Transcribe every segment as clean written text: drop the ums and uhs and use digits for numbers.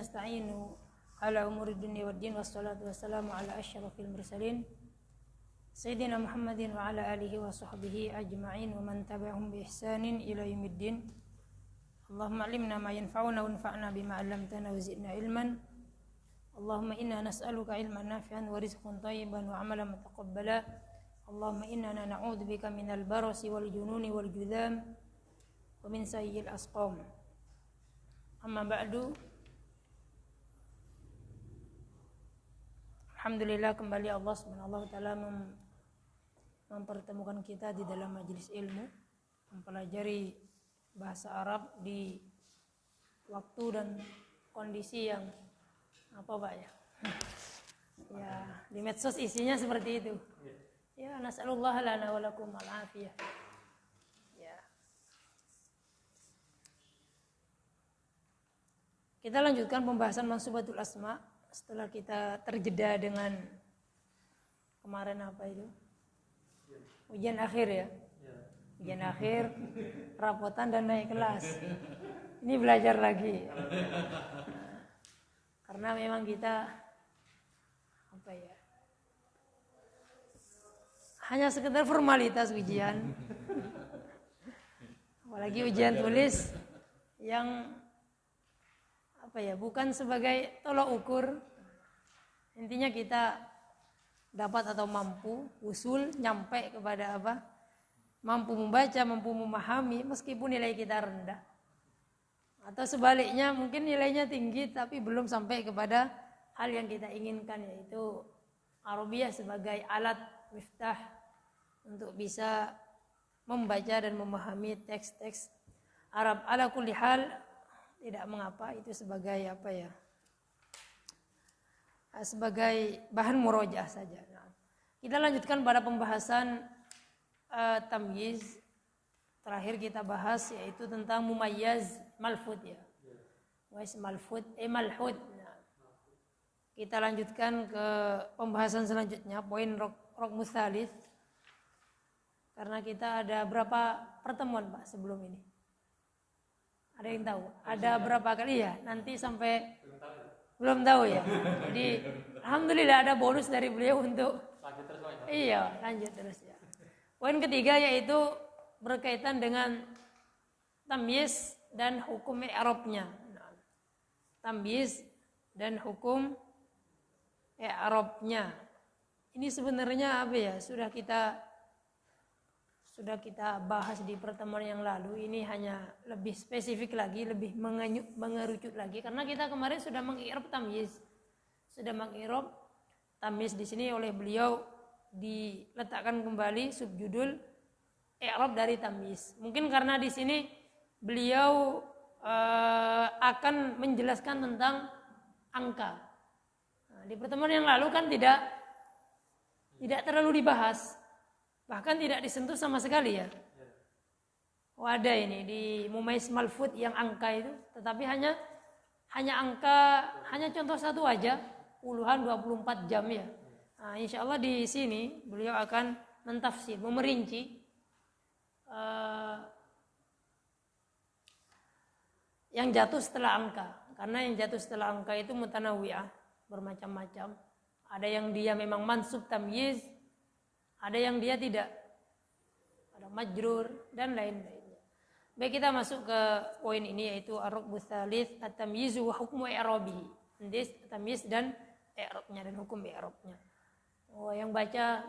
nasta'inu ala umuri dunya waddin wassalatu wassalamu ala asyrafil mursalin Sayyidina Muhammadin wa ala alihi wa sahbihi ajma'in wa man tabi'ahum bi ihsanin ila yaumiddin. Allahumma 'allimna ma yanfa'una wanfa'na bima 'allamtana wa zidna ilman. Allahumma inna nas'aluka ilman nafi'an wa rizqan thayyiban wa 'amalan mutaqabbala. Allahumma inna na'udzubika minal barasi wal jununi wal judham wa min sayyi'il asqam. Amma ba'du. Alhamdulillah, kembali Allah Subhanahu wa taala mempertemukan kita di dalam majelis ilmu, mempelajari bahasa Arab di waktu dan kondisi yang apa Pak ya? Ya, di medsos isinya seperti itu. Ya, nas'alullah lana wa lakum al-afiyah. Ya. Kita lanjutkan pembahasan mansubatul asma setelah kita terjeda dengan kemarin apa itu? Ujian akhir ya. Ujian akhir, rapotan dan naik kelas. Ini belajar lagi. Karena memang kita apa ya? Hanya sekedar formalitas ujian. Apalagi ujian tulis yang apa ya, bukan sebagai tolok ukur. Intinya kita dapat atau mampu usul nyampe kepada apa? Mampu membaca, mampu memahami meskipun nilai kita rendah. Atau sebaliknya mungkin nilainya tinggi tapi belum sampai kepada hal yang kita inginkan, yaitu Arabiah sebagai alat miftah untuk bisa membaca dan memahami teks-teks Arab. Ala kulli hal, tidak mengapa itu sebagai apa ya? Sebagai bahan murojaah saja. Nah, kita lanjutkan pada pembahasan tamyiz. Terakhir kita bahas yaitu tentang mumayyaz malfud ya. Malfud malhud. Nah, kita lanjutkan ke pembahasan selanjutnya, poin rokmus tsalits. Karena kita ada berapa pertemuan Pak sebelum ini? Ada yang tahu? Ada berapa kali ya? Nanti sampai belum tahu ya. Jadi alhamdulillah ada bonus dari beliau untuk lanjut terus. Iya, lanjut terus ya. Poin ketiga yaitu berkaitan dengan tamyiz dan hukum i'rabnya. Tamyiz dan hukum i'rabnya. Ini sebenarnya apa ya? Sudah kita bahas di pertemuan yang lalu. Ini hanya lebih spesifik lagi, lebih mengerucut lagi, karena kita kemarin sudah mengi'rab tamyiz. Sudah mengi'rab tamyiz di sini oleh beliau diletakkan kembali subjudul i'rab dari tamyiz. Mungkin karena di sini beliau akan menjelaskan tentang angka. Nah, di pertemuan yang lalu kan tidak terlalu dibahas. Bahkan tidak disentuh sama sekali ya. Oh, ada ini di Mumayyiz Malfud yang angka itu, tetapi hanya angka, hanya contoh satu aja, puluhan 24 jam ya. Nah, insya Allah di sini beliau akan mentafsir, memerinci yang jatuh setelah angka. Karena yang jatuh setelah angka itu mutanawwi'ah, bermacam-macam. Ada yang dia memang mansub tamyiz, ada yang dia tidak, ada majrur dan lain-lainnya. Baik, kita masuk ke poin ini yaitu ar-ruknus tsalits at-tamyiz wa hukmu i'rabihi. Tamyiz dan i'rabnya dan hukum i'rabnya. Oh, yang baca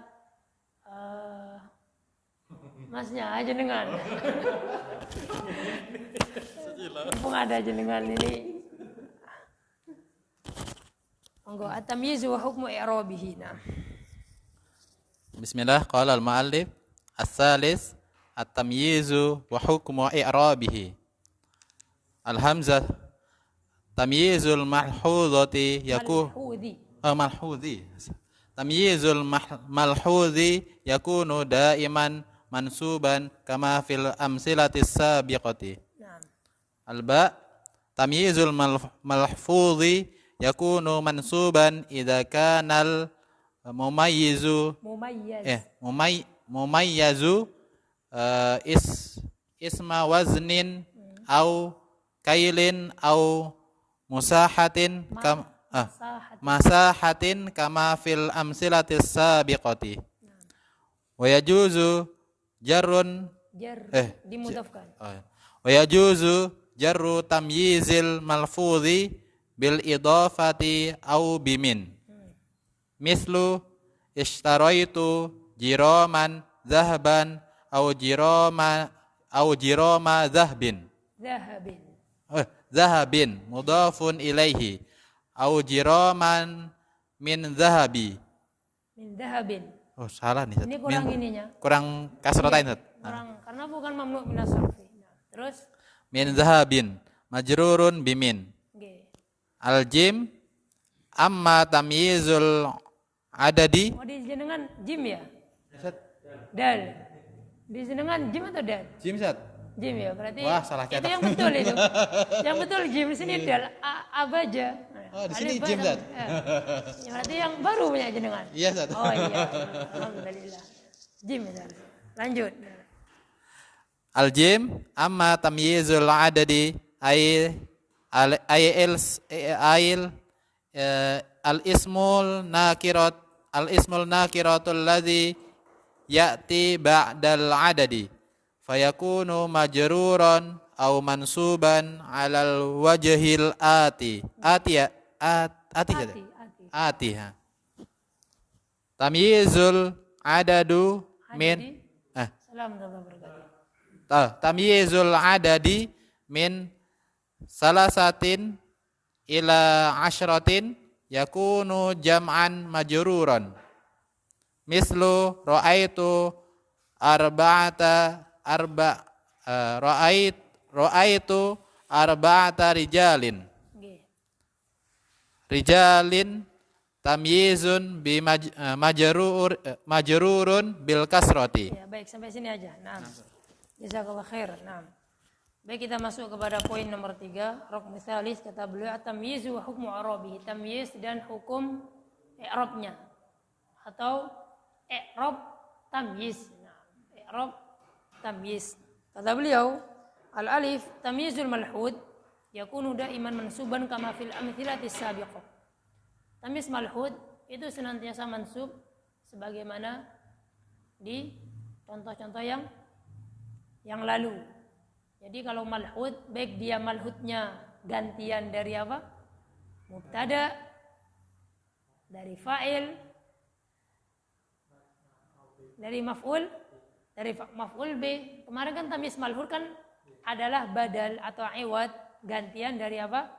masnya aja dengan. Mumpung ada jenengan ini. Monggo at-tamyiz wa hukmu i'rabihi. Nah. Bismillah, qala al-mu'allif as-salis at-tamyizu wa hukmu i'rabihi. Al-hamzah tamyizul malhudati malhudhi. Tamyizul malhudhi yakunu daiman mansuban kama fil amsilatis sabiqati. Al-ba tamyizul malhudhi yakunu mansuban idza kanal mumayyizu isma waznin au kailin au musahatin masahatin kama fil amsilatis sabiqati. Wa yajuzu jarrun dimudafkan. Wa yajuzu jarru tamyizil malfudhi bil idafati au bimin. Mislu ishtaraitu jiraman zahaban au jirama zahbin. Zahabin mudafun ilaihi au jiraman min zahabi. Min zahabin. Oh, salah nih. Ini kurang ininya. Kurang kasrotain, Ustaz. Kurang karena bukan mamnu min as-sarfi. Terus min zahabin majrurun bimin. Okay. Al-jim amma tamyizul adadi. Oh, dijenengan jim ya? Dal. Dijenengan jim atau dal? Jim, Ustaz. Jim ya, berarti wah, salah itu yang betul itu. Yang betul jim di sini dal abaja. Oh, di sini jim, Ustaz. Ya, berarti yang baru punya jenengan. Iya, Ustaz. Oh iya. Alhamdulillah. Jim ya. Lanjut. Al-jim amma tamyizul adadi al-ismul nakiratul ladzi ya'ti ba'dal adadi fayakunu majruran au mansuban 'alal wajhil ati tamyizul adadu min tamyizul adadi min salasatin ila asyratin yakunu jam'an majruran. Mislu ra'aitu arba'ata rijalin. Rijalin tamyizun bi majrurun bil kasrati. Ya, baik sampai sini aja. Nah. Jazakallah khair. Nah. Baik, kita masuk kepada poin nomor 3, rukn tsalis, kata beliau at-tamyiz wa hukmu i'rabihi, tamyiz dan hukum i'rabnya atau i'rab tamyiz. Nah, i'rab tamyiz. Kata beliau, al-alif tamyizul malhud yakunu daiman mansuban kama fil amthilati sabiqah. Tamyiz malhud itu senantiasa mansub sebagaimana di contoh-contoh yang lalu. Jadi kalau malhud, baik dia malhudnya gantian dari apa? Mubtada, dari fa'il, dari maf'ul, dari maf'ul B. Kemarin kan tamyiz malhud kan adalah badal atau iwad, gantian dari apa?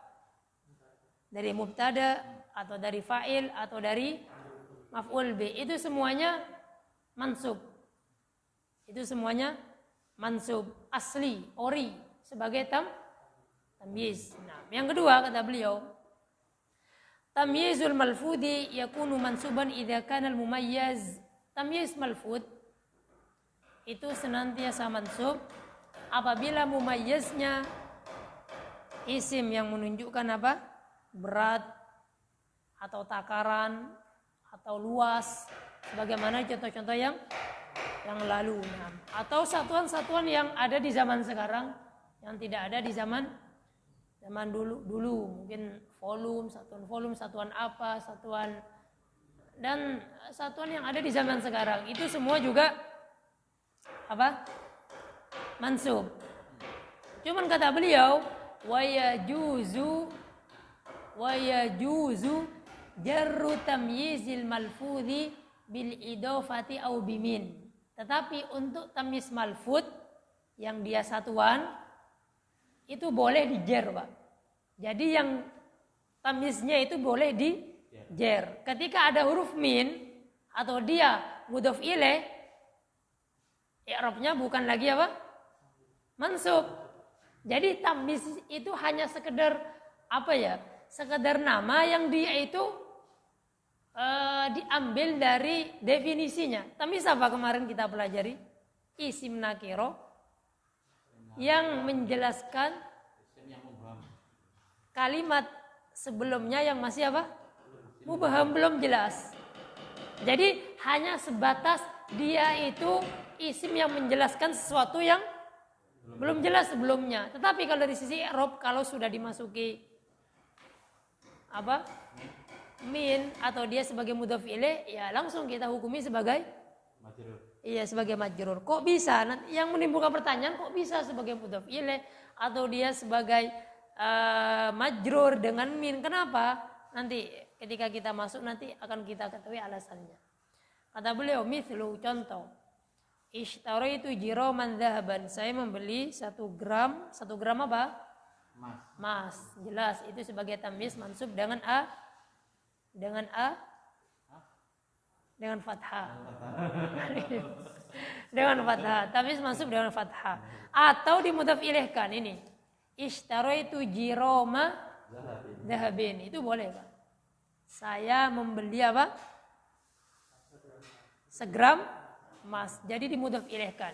Dari mubtada atau dari fa'il atau dari maf'ul B. Itu semuanya mansub. Itu semuanya mansub asli, ori sebagai tamyiz. Nah, yang kedua kata beliau, tamyizul malfudi yakunu mansuban idza kana al mumayyiz. Tamyiz malfud itu senantiasa mansub apabila mumayyiznya isim yang menunjukkan apa? Berat atau takaran atau luas, sebagaimana contoh-contoh yang lalu, atau satuan-satuan yang ada di zaman sekarang yang tidak ada di zaman dulu mungkin satuan apa, dan satuan yang ada di zaman sekarang itu semua juga apa? Mansub. Cuman kata beliau wa yajuzu jarru tamyizil malfudhi bil idafati au bimin. Tetapi untuk tamyiz malfud yang dia satuan itu boleh dijer, Pak. Jadi yang tamyiznya itu boleh dijer. Ketika ada huruf min atau dia mudhof ilaih, i'rabnya bukan lagi apa? Mansub. Jadi tamyiz itu hanya sekedar apa ya? Sekedar nama yang dia itu diambil dari definisinya. Tamyiz apa kemarin kita pelajari? Isim nakiro yang menjelaskan kalimat sebelumnya yang masih apa? Mubham, belum jelas. Jadi hanya sebatas dia itu isim yang menjelaskan sesuatu yang belum jelas sebelumnya. Tetapi kalau dari sisi i'rab, kalau sudah dimasuki apa? Min atau dia sebagai mudhaf ilaih, ya langsung kita hukumi sebagai Majrur. iya sebagai majrur. Kok bisa? Nanti yang menimbulkan pertanyaan kok bisa sebagai mudhaf ilaih atau dia sebagai majrur dengan min? Kenapa? Nanti ketika kita masuk nanti akan kita ketahui alasannya. Kata beliau, mithlu, contoh. Ishtaraitu jiraman dhahaban. Saya membeli 1 gram apa? Mas. Jelas itu sebagai tamyiz mansub dengan fathah. Dengan fathah. Tamyiz mansub dengan fathah. Atau dimudhaf ilaihkan ini. Ishtaraitu jirama dhahabin. Itu boleh, Pak. Saya membeli apa? Segram emas. Jadi dimudhaf ilaihkan.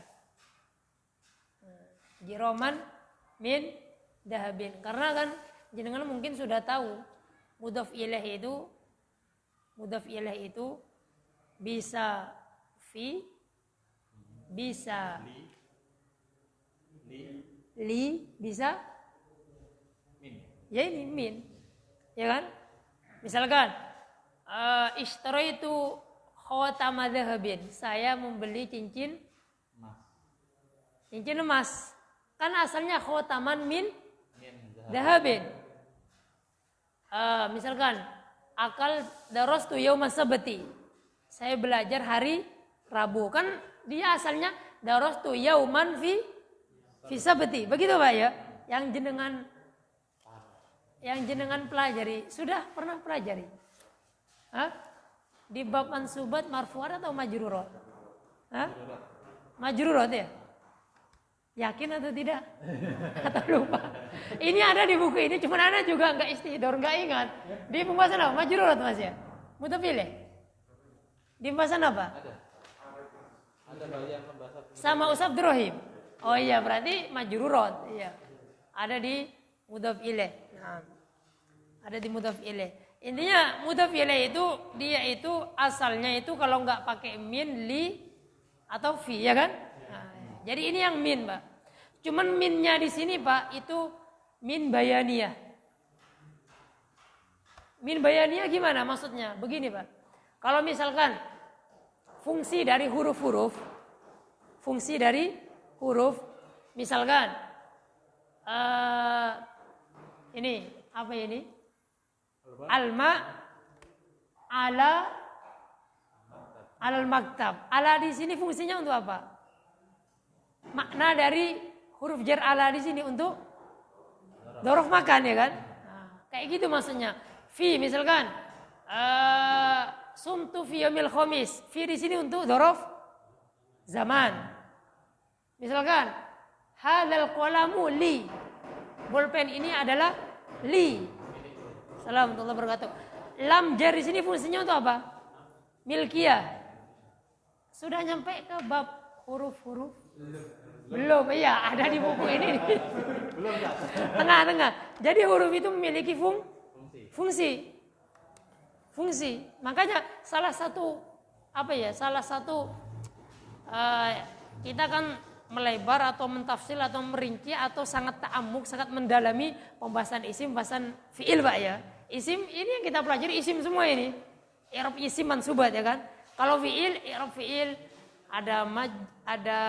Jiraman min dhahabin. Karena kan jenengan mungkin sudah tahu mudhaf ilaih itu bisa fi, bisa li, bisa Min. ya ini min, ya kan? Misalkan ishtaraitu khawatama dhahabin. Saya membeli cincin emas. Kan asalnya khawataman min dhahabin. Misalkan akal darastu yaumas sabti. Saya belajar hari Rabu. Kan dia asalnya darastu yauman fi sabti. Begitu Pak ya? Yang jenengan pelajari, sudah pernah pelajari? Hah? Di bab mansubat marfu'at atau majrurat? Hah? Majrurat ya? Yakin atau tidak? Atau lupa? Ini ada di buku ini, cuman Anda juga enggak istihdor, enggak ingat. Di pembahasan apa? Majrurat Mas ya? Mudhaf ilaih. Di pembahasan apa? Ada bagian pembahasan Sama Usab Drohim. Oh iya, berarti majrurat. Iya. Ada di mudhaf ilaih. Nah, ada di mudhaf ilaih. Intinya mudhaf ilaih itu dia itu asalnya itu kalau enggak pakai min, li atau fi, ya kan? Nah, jadi ini yang min, Pak. Cuman minnya di sini, Pak, itu min bayaniyah. Min bayaniyah gimana maksudnya? Begini, Pak. Kalau misalkan fungsi dari huruf-huruf, misalkan ini apa ini? Alma ala al-maktab. Ala di sini fungsinya untuk apa? Makna dari huruf jar ala di sini untuk dzaraf makan, ya kan? Nah, kayak gitu maksudnya. Fi misalkan sumtu fi yaumil khamis. Fi di sini untuk dzaraf zaman. Misalkan hadzal qalamu li. Bolpen ini adalah li. Assalamualaikum warahmatullahi wabarakatuh. Lam jar di sini fungsinya untuk apa? Milkiyah. Sudah nyampe ke bab huruf-huruf? Belum, iya, ada di buku ini. belum ya? Tengah-tengah. Jadi huruf itu memiliki fungsi. Makanya salah satu kita kan melebar atau mentafsir atau merinci atau sangat ta'amuk, sangat mendalami pembahasan isim, pembahasan fi'il, Pak ya. Isim ini yang kita pelajari isim semua ini. I'rab isim mansubat, ya kan. Kalau fi'il, i'rab fi'il ada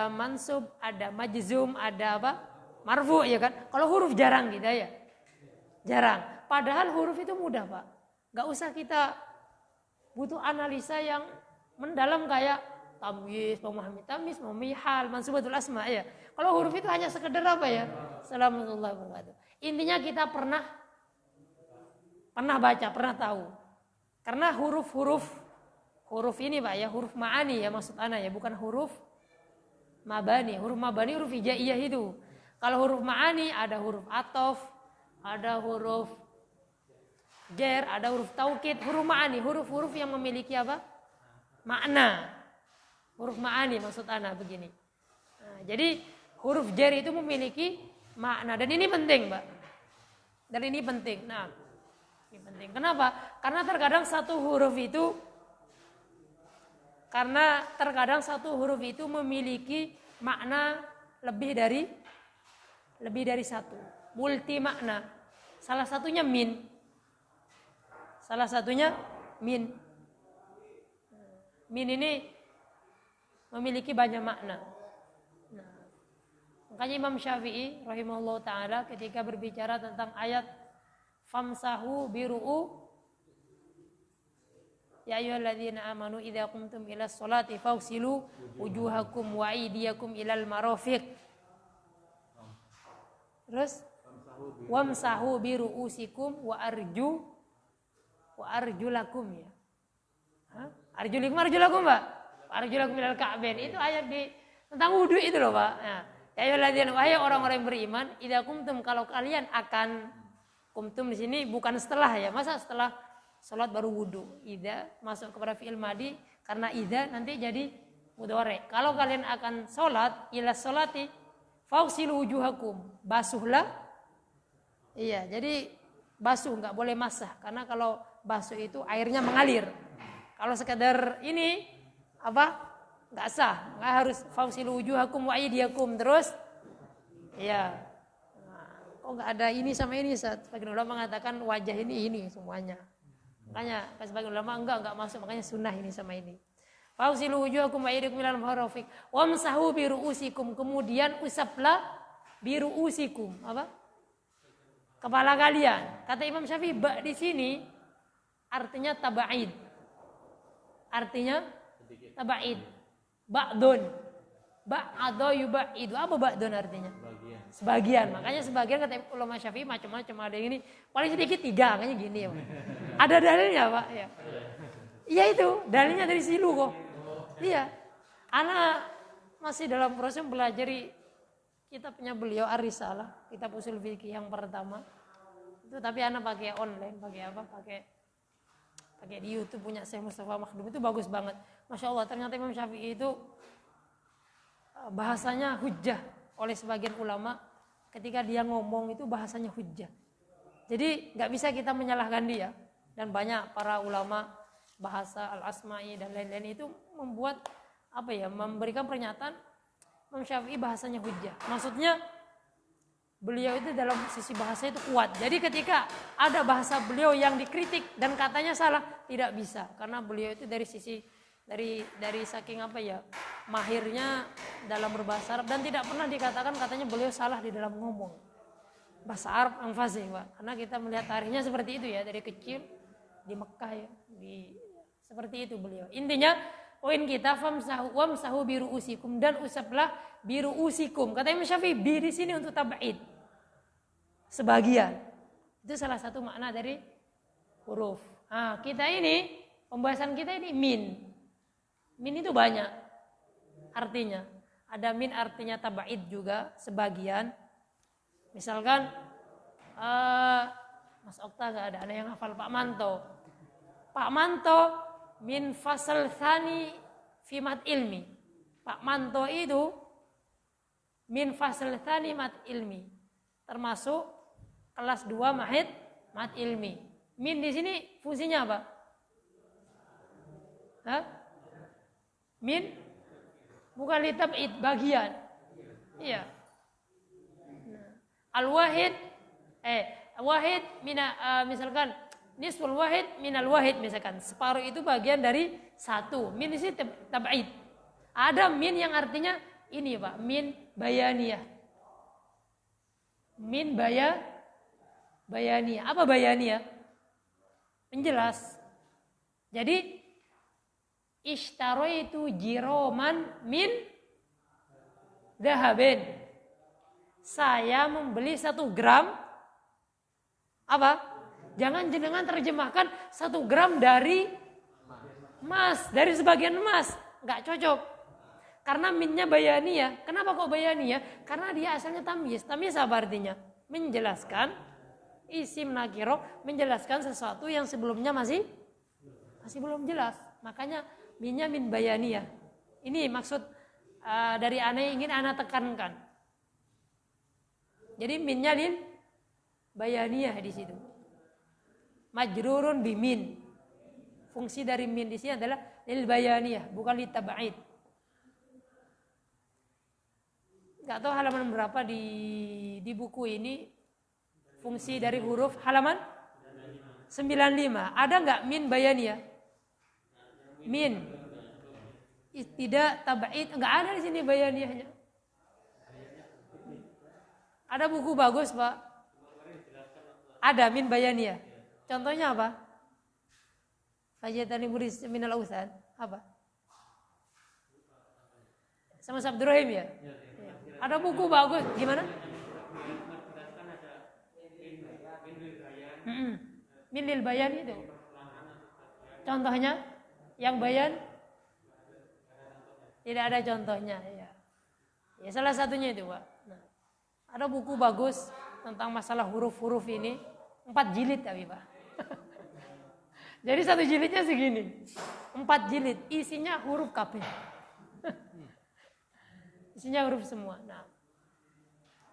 mansub, ada majzum, ada apa? Marfu, ya kan. Kalau huruf jarang gitu ya. Jarang. Padahal huruf itu mudah, Pak. Gak usah kita butuh analisa yang mendalam kayak tamyiz, memahami tamyiz, memahami hal, mansubatul asma ya. Kalau huruf itu hanya sekedar apa ya? Assalamualaikum warahmatullahi wabarakatuh. Intinya kita pernah baca, pernah tahu. Karena huruf ini Pak ya, huruf ma'ani ya maksud ana ya, bukan huruf mabani. Huruf mabani huruf hijaiyah itu. Kalau huruf ma'ani ada huruf atof, ada huruf jar, ada huruf taukid. Huruf ma'ani, huruf-huruf yang memiliki apa? Makna. Huruf ma'ani maksud ana begini. Nah, jadi huruf jar itu memiliki makna dan ini penting, Pak. Dan ini penting. Nah, ini penting. Kenapa? Karena terkadang satu huruf itu memiliki makna lebih dari satu. Multi makna. Salah satunya min. Salah satunya min. Min ini memiliki banyak makna. Nah, makanya Imam Syafi'i rahimahullah ta'ala ketika berbicara tentang ayat famsahu biru'u ya ayyuhalladzina amanu idza qumtum ilas sholati faghsilu wujuhakum wa aydiyakum ilal marafiq. Terus wamsahu biru'usikum wa arjulakum ya. Hah? Arjulakum Pak. Arjulakum ilal ka'bain. Itu ayat tentang wudu itu loh Pak. Ya. Ya ayyuhalladzina wahai orang-orang yang beriman, idza qumtum kalau kalian akan kumtum di sini bukan setelah ya. Masa setelah salat baru wudu? Idza masuk kepada fi'il madi karena idza nanti jadi mudhari. Kalau kalian akan salat ila salati faghsilu wujuhakum. Basuhlah. Iya, jadi basuh enggak boleh masah karena kalau basuh itu airnya mengalir. Kalau sekedar ini apa? Enggak sah. Enggak harus faghsilu wujuhakum wa aydiyakum terus. Iya. Kok nggak ada ini sama ini? Sebagian ulama mengatakan wajah ini semuanya. Makanya sebagian ulama enggak masuk, makanya sunnah ini sama ini. Fausilu wujuhakum wa aydiyakum ilal marafiq wamsahu bi ru'usikum, kemudian usaplah bi ru'usikum, apa? Kepala kalian. Kata Imam Syafi'i, ba di sini artinya tabaid. Artinya tabaid. Ba'dun. Ba'adha yubaidu. Apa ba'dun artinya? Sebagian. Makanya sebagian kata ulama Syafi'i macam-macam, ada yang ini paling sedikit 3, makanya gini ya. Ada dalilnya Pak ya. Iya itu, dalilnya dari silu kok. Iya. Anak masih dalam proses mempelajari kitabnya beliau Ar-Risalah, kitab usul fikih yang pertama. Itu tapi anak pakai online, pakai apa? Pakai di YouTube punya Syekh Mustafa Makhdum, itu bagus banget. Masya Allah, ternyata Imam Syafi'i itu bahasanya hujjah oleh sebagian ulama. Ketika dia ngomong itu bahasanya hujjah. Jadi nggak bisa kita menyalahkan dia. Dan banyak para ulama bahasa al-asma'i dan lain-lain itu membuat memberikan pernyataan Imam Syafi'i bahasanya hujjah. Maksudnya beliau itu dalam sisi bahasa itu kuat. Jadi ketika ada bahasa beliau yang dikritik dan katanya salah, tidak bisa. Karena beliau itu dari sisi dari saking mahirnya dalam berbahasa Arab, dan tidak pernah dikatakan katanya beliau salah di dalam ngomong. Bahasa Arab yang fasih, Pak. Karena kita melihat tarikhnya seperti itu ya, dari kecil di Mekah ya, seperti itu beliau. Intinya poin kita wamsahu biru'usikum, dan usaplah biru'usikum. Kata Imam Syafi'i, bi di sini untuk tabaid. Sebagian. Itu salah satu makna dari huruf. Nah, pembahasan kita ini min. Min itu banyak artinya. Ada min artinya tabaid juga sebagian. Misalkan Mas Okta gak ada yang hafal Pak Manto. Pak Manto min fasal tsani fi mat ilmi. Pak Manto itu min fasal tsani mat ilmi. Termasuk kelas 2 mat ilmi. Min di sini fungsinya apa? Hah? Min bukan litab'id, bagian. Iya. Al-wahid wahid misalkan nisful wahid minal wahid, misalkan separuh itu bagian dari 1. Min di sini tab'id. Ada min yang artinya ini Pak, min bayaniyah. Min bayaniyah. Apa bayaniyah? Menjelas. Jadi ishtaraitu jiroman min dahabin. Saya membeli 1 gram apa? Jangan jenengan terjemahkan 1 gram dari emas, dari sebagian emas. Enggak cocok. Karena minnya bayaniyah. Kenapa kok bayaniyah? Karena dia asalnya tamyiz. Tamyiz apa artinya? Menjelaskan isim nakiro, menjelaskan sesuatu yang sebelumnya masih belum jelas. Makanya minnya min bayaniyah. Ini maksud dari ana ingin ana tekankan. Jadi minnya lin bayaniyah di situ. Majrurun bimin. Fungsi dari min di sini adalah lil bayaniyah, bukan li tab'id. Enggak tahu halaman berapa di buku ini fungsi dari huruf, halaman 95. Ada nggak min bayaniyah? Min. Tidak tab'id, nggak ada di sini bayaniyahnya. Ada buku bagus, Pak. Ada min bayaniyah. Contohnya apa? Fajatani muris minal ausan. Apa? Sama Abdurrahim ya? Ada buku bagus. Gimana? Min lil bayan itu. Contohnya yang bayan tidak ada contohnya ya. Ya salah satunya itu, Pak. Nah, ada buku bagus tentang masalah huruf-huruf ini 4 jilid tapi, Pak. Jadi 1 jilidnya segini. 4 jilid isinya huruf kabeh. Isinya huruf semua. Nah,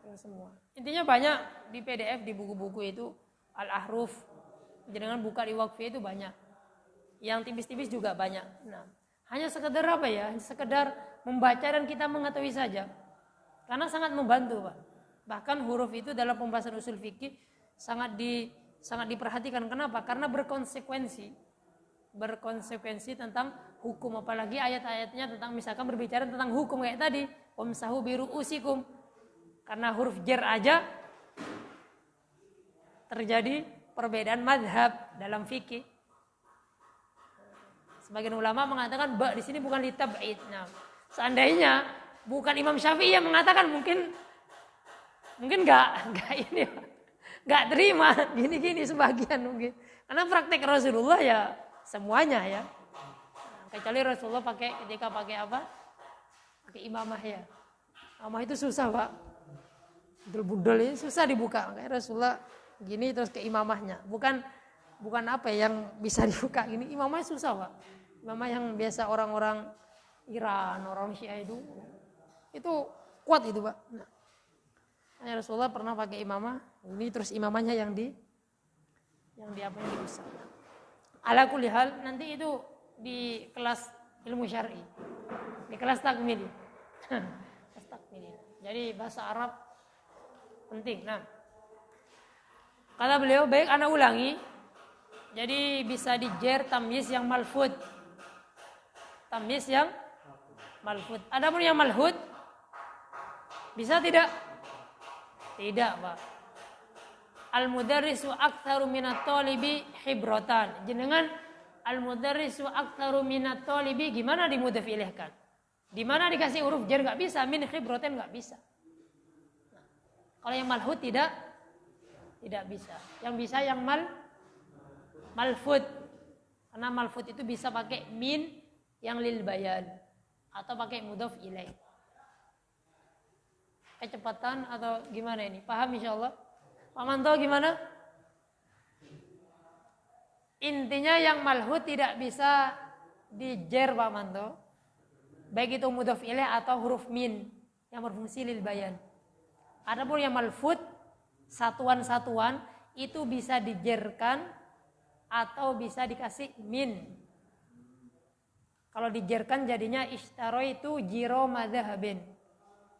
huruf semua. Intinya banyak di PDF di buku-buku itu al-ahruf. Jangan buka di Waqfi itu banyak. Yang tipis-tipis juga banyak. Nah, hanya sekedar apa ya? Sekedar membaca dan kita mengetahui saja. Karena sangat membantu, Pak. Bahkan huruf itu dalam pembahasan usul fikih sangat diperhatikan. Kenapa? Karena berkonsekuensi tentang hukum, apalagi ayat-ayatnya tentang misalkan berbicara tentang hukum kayak tadi, wamsahu biru'usikum. Karena huruf jar aja terjadi perbedaan madhab dalam fikih. Sebagian ulama mengatakan ba di sini bukan litab'id. Nah, seandainya bukan Imam Syafi'i yang mengatakan mungkin enggak ini enggak terima gini-gini sebagian mungkin. Karena praktek Rasulullah ya semuanya ya. Kecuali Rasulullah ketika pakai apa? Pakai imamah ya. Imamah itu susah, Pak. Budul-budul ini susah dibuka. Kayak Rasulullah gini terus ke imamahnya. Bukan apa yang bisa dibuka ini. Imamahnya susah, Pak. Imamah yang biasa orang-orang Iran, orang Syiah itu kuat itu, Pak. Nah, Rasulullah pernah pakai imamah, ini terus imamahnya yang diusap. Ala kulli hal nanti itu di kelas ilmu syar'i. Di kelas takmil. Kelas takmil. Jadi bahasa Arab penting. Nah, kata beliau, baik ana ulangi. Jadi bisa dijer tamyiz yang malfud. Tamyiz yang malfud. Adapun yang malhud bisa tidak? Tidak, Pak. Al-mudarrisu aktsaru minat thalibi hibratan. Jenengan al-mudarrisu aktsaru minat thalibi gimana dimudhaf ilaihkan? Di mana dikasih huruf jar enggak bisa, min hibratan enggak bisa. Nah, kalau yang malhud tidak bisa. Yang bisa yang malfud. Karena malfud itu bisa pakai min yang lil bayan atau pakai mudhaf ilaih. Kecepatan atau gimana ini? Paham insyaallah? Pak Manto gimana? Intinya yang malhud tidak bisa dijer, Pak Manto. Baik itu mudhaf ilaih atau huruf min yang berfungsi lil bayan. Adapun yang malfud satuan-satuan itu bisa dijerkan atau bisa dikasih min. Kalau dijerkan jadinya ishtaraitu jiro madhahabin.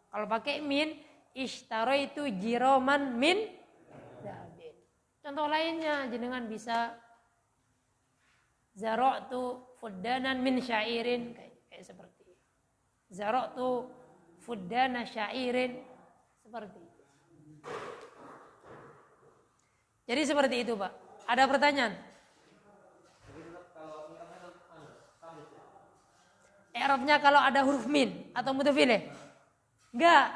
Kalau pakai min, ishtaraitu jiroman min dhahabin. Contoh lainnya jenengan bisa zara'tu fuddanan min syairin kayak seperti itu. Zara'tu fuddana syairin seperti itu. Jadi seperti itu, Pak. Ada pertanyaan? I'rabnya kalau ada huruf min atau mudhaf ilaih? Enggak.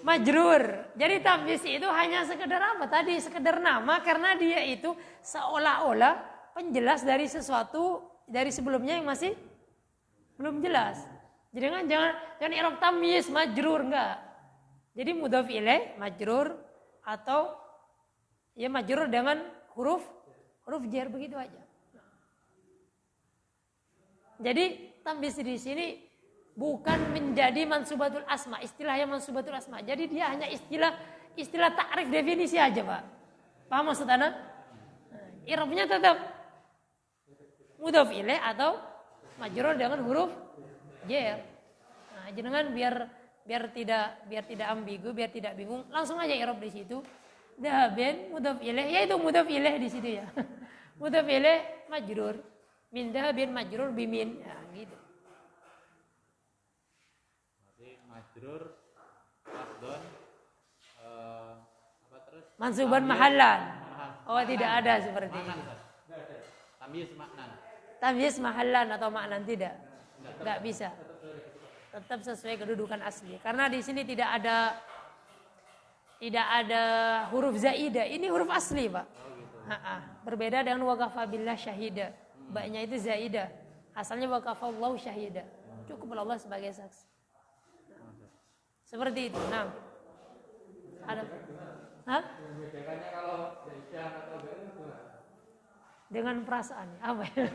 Majrur. Jadi tamyiz itu hanya sekedar apa? Tadi sekedar nama karena dia itu seolah-olah penjelas dari sesuatu dari sebelumnya yang masih belum jelas. Jadi jangan i'rab tamyiz majrur, enggak. Jadi mudhaf ilaih majrur atau ya majrur dengan huruf jar begitu aja. Jadi tamyiz di sini bukan menjadi mansubatul asma, istilahnya mansubatul asma. Jadi dia hanya istilah ta'rif definisi aja, Pak. Paham maksud Anda? I'rabnya tetap mudhaf ilaih atau majrur dengan huruf jar. Nah, jangan biar tidak ambigu, biar tidak bingung, langsung aja i'rab di situ. Dahabin mudhaf ilaih, yaitu mudhaf ilaih di situ ya. Mudhaf ilaih majrur. Min dahabin majrur bimin. Ya, gitu. Berarti majrur lafdon apa terus? Mansuban mahallan. Oh, Maknan. tidak ada seperti Maknan, itu. Ustaz. Tamyiz maknan. Tamyiz mahallan atau maknan tidak. Enggak bisa. Tetap sesuai kedudukan asli. Karena di sini tidak ada huruf zaidah. Ini huruf asli, Pak. Berbeda dengan waqafa billah syahida. Baknya itu zaidah. Asalnya waqafallahu syahida. Cukup Allah sebagai saksi. Seperti itu. Nah. Ada. Hah? Membedakannya kalau zaidah atau itu dengan perasaan. Apa ya?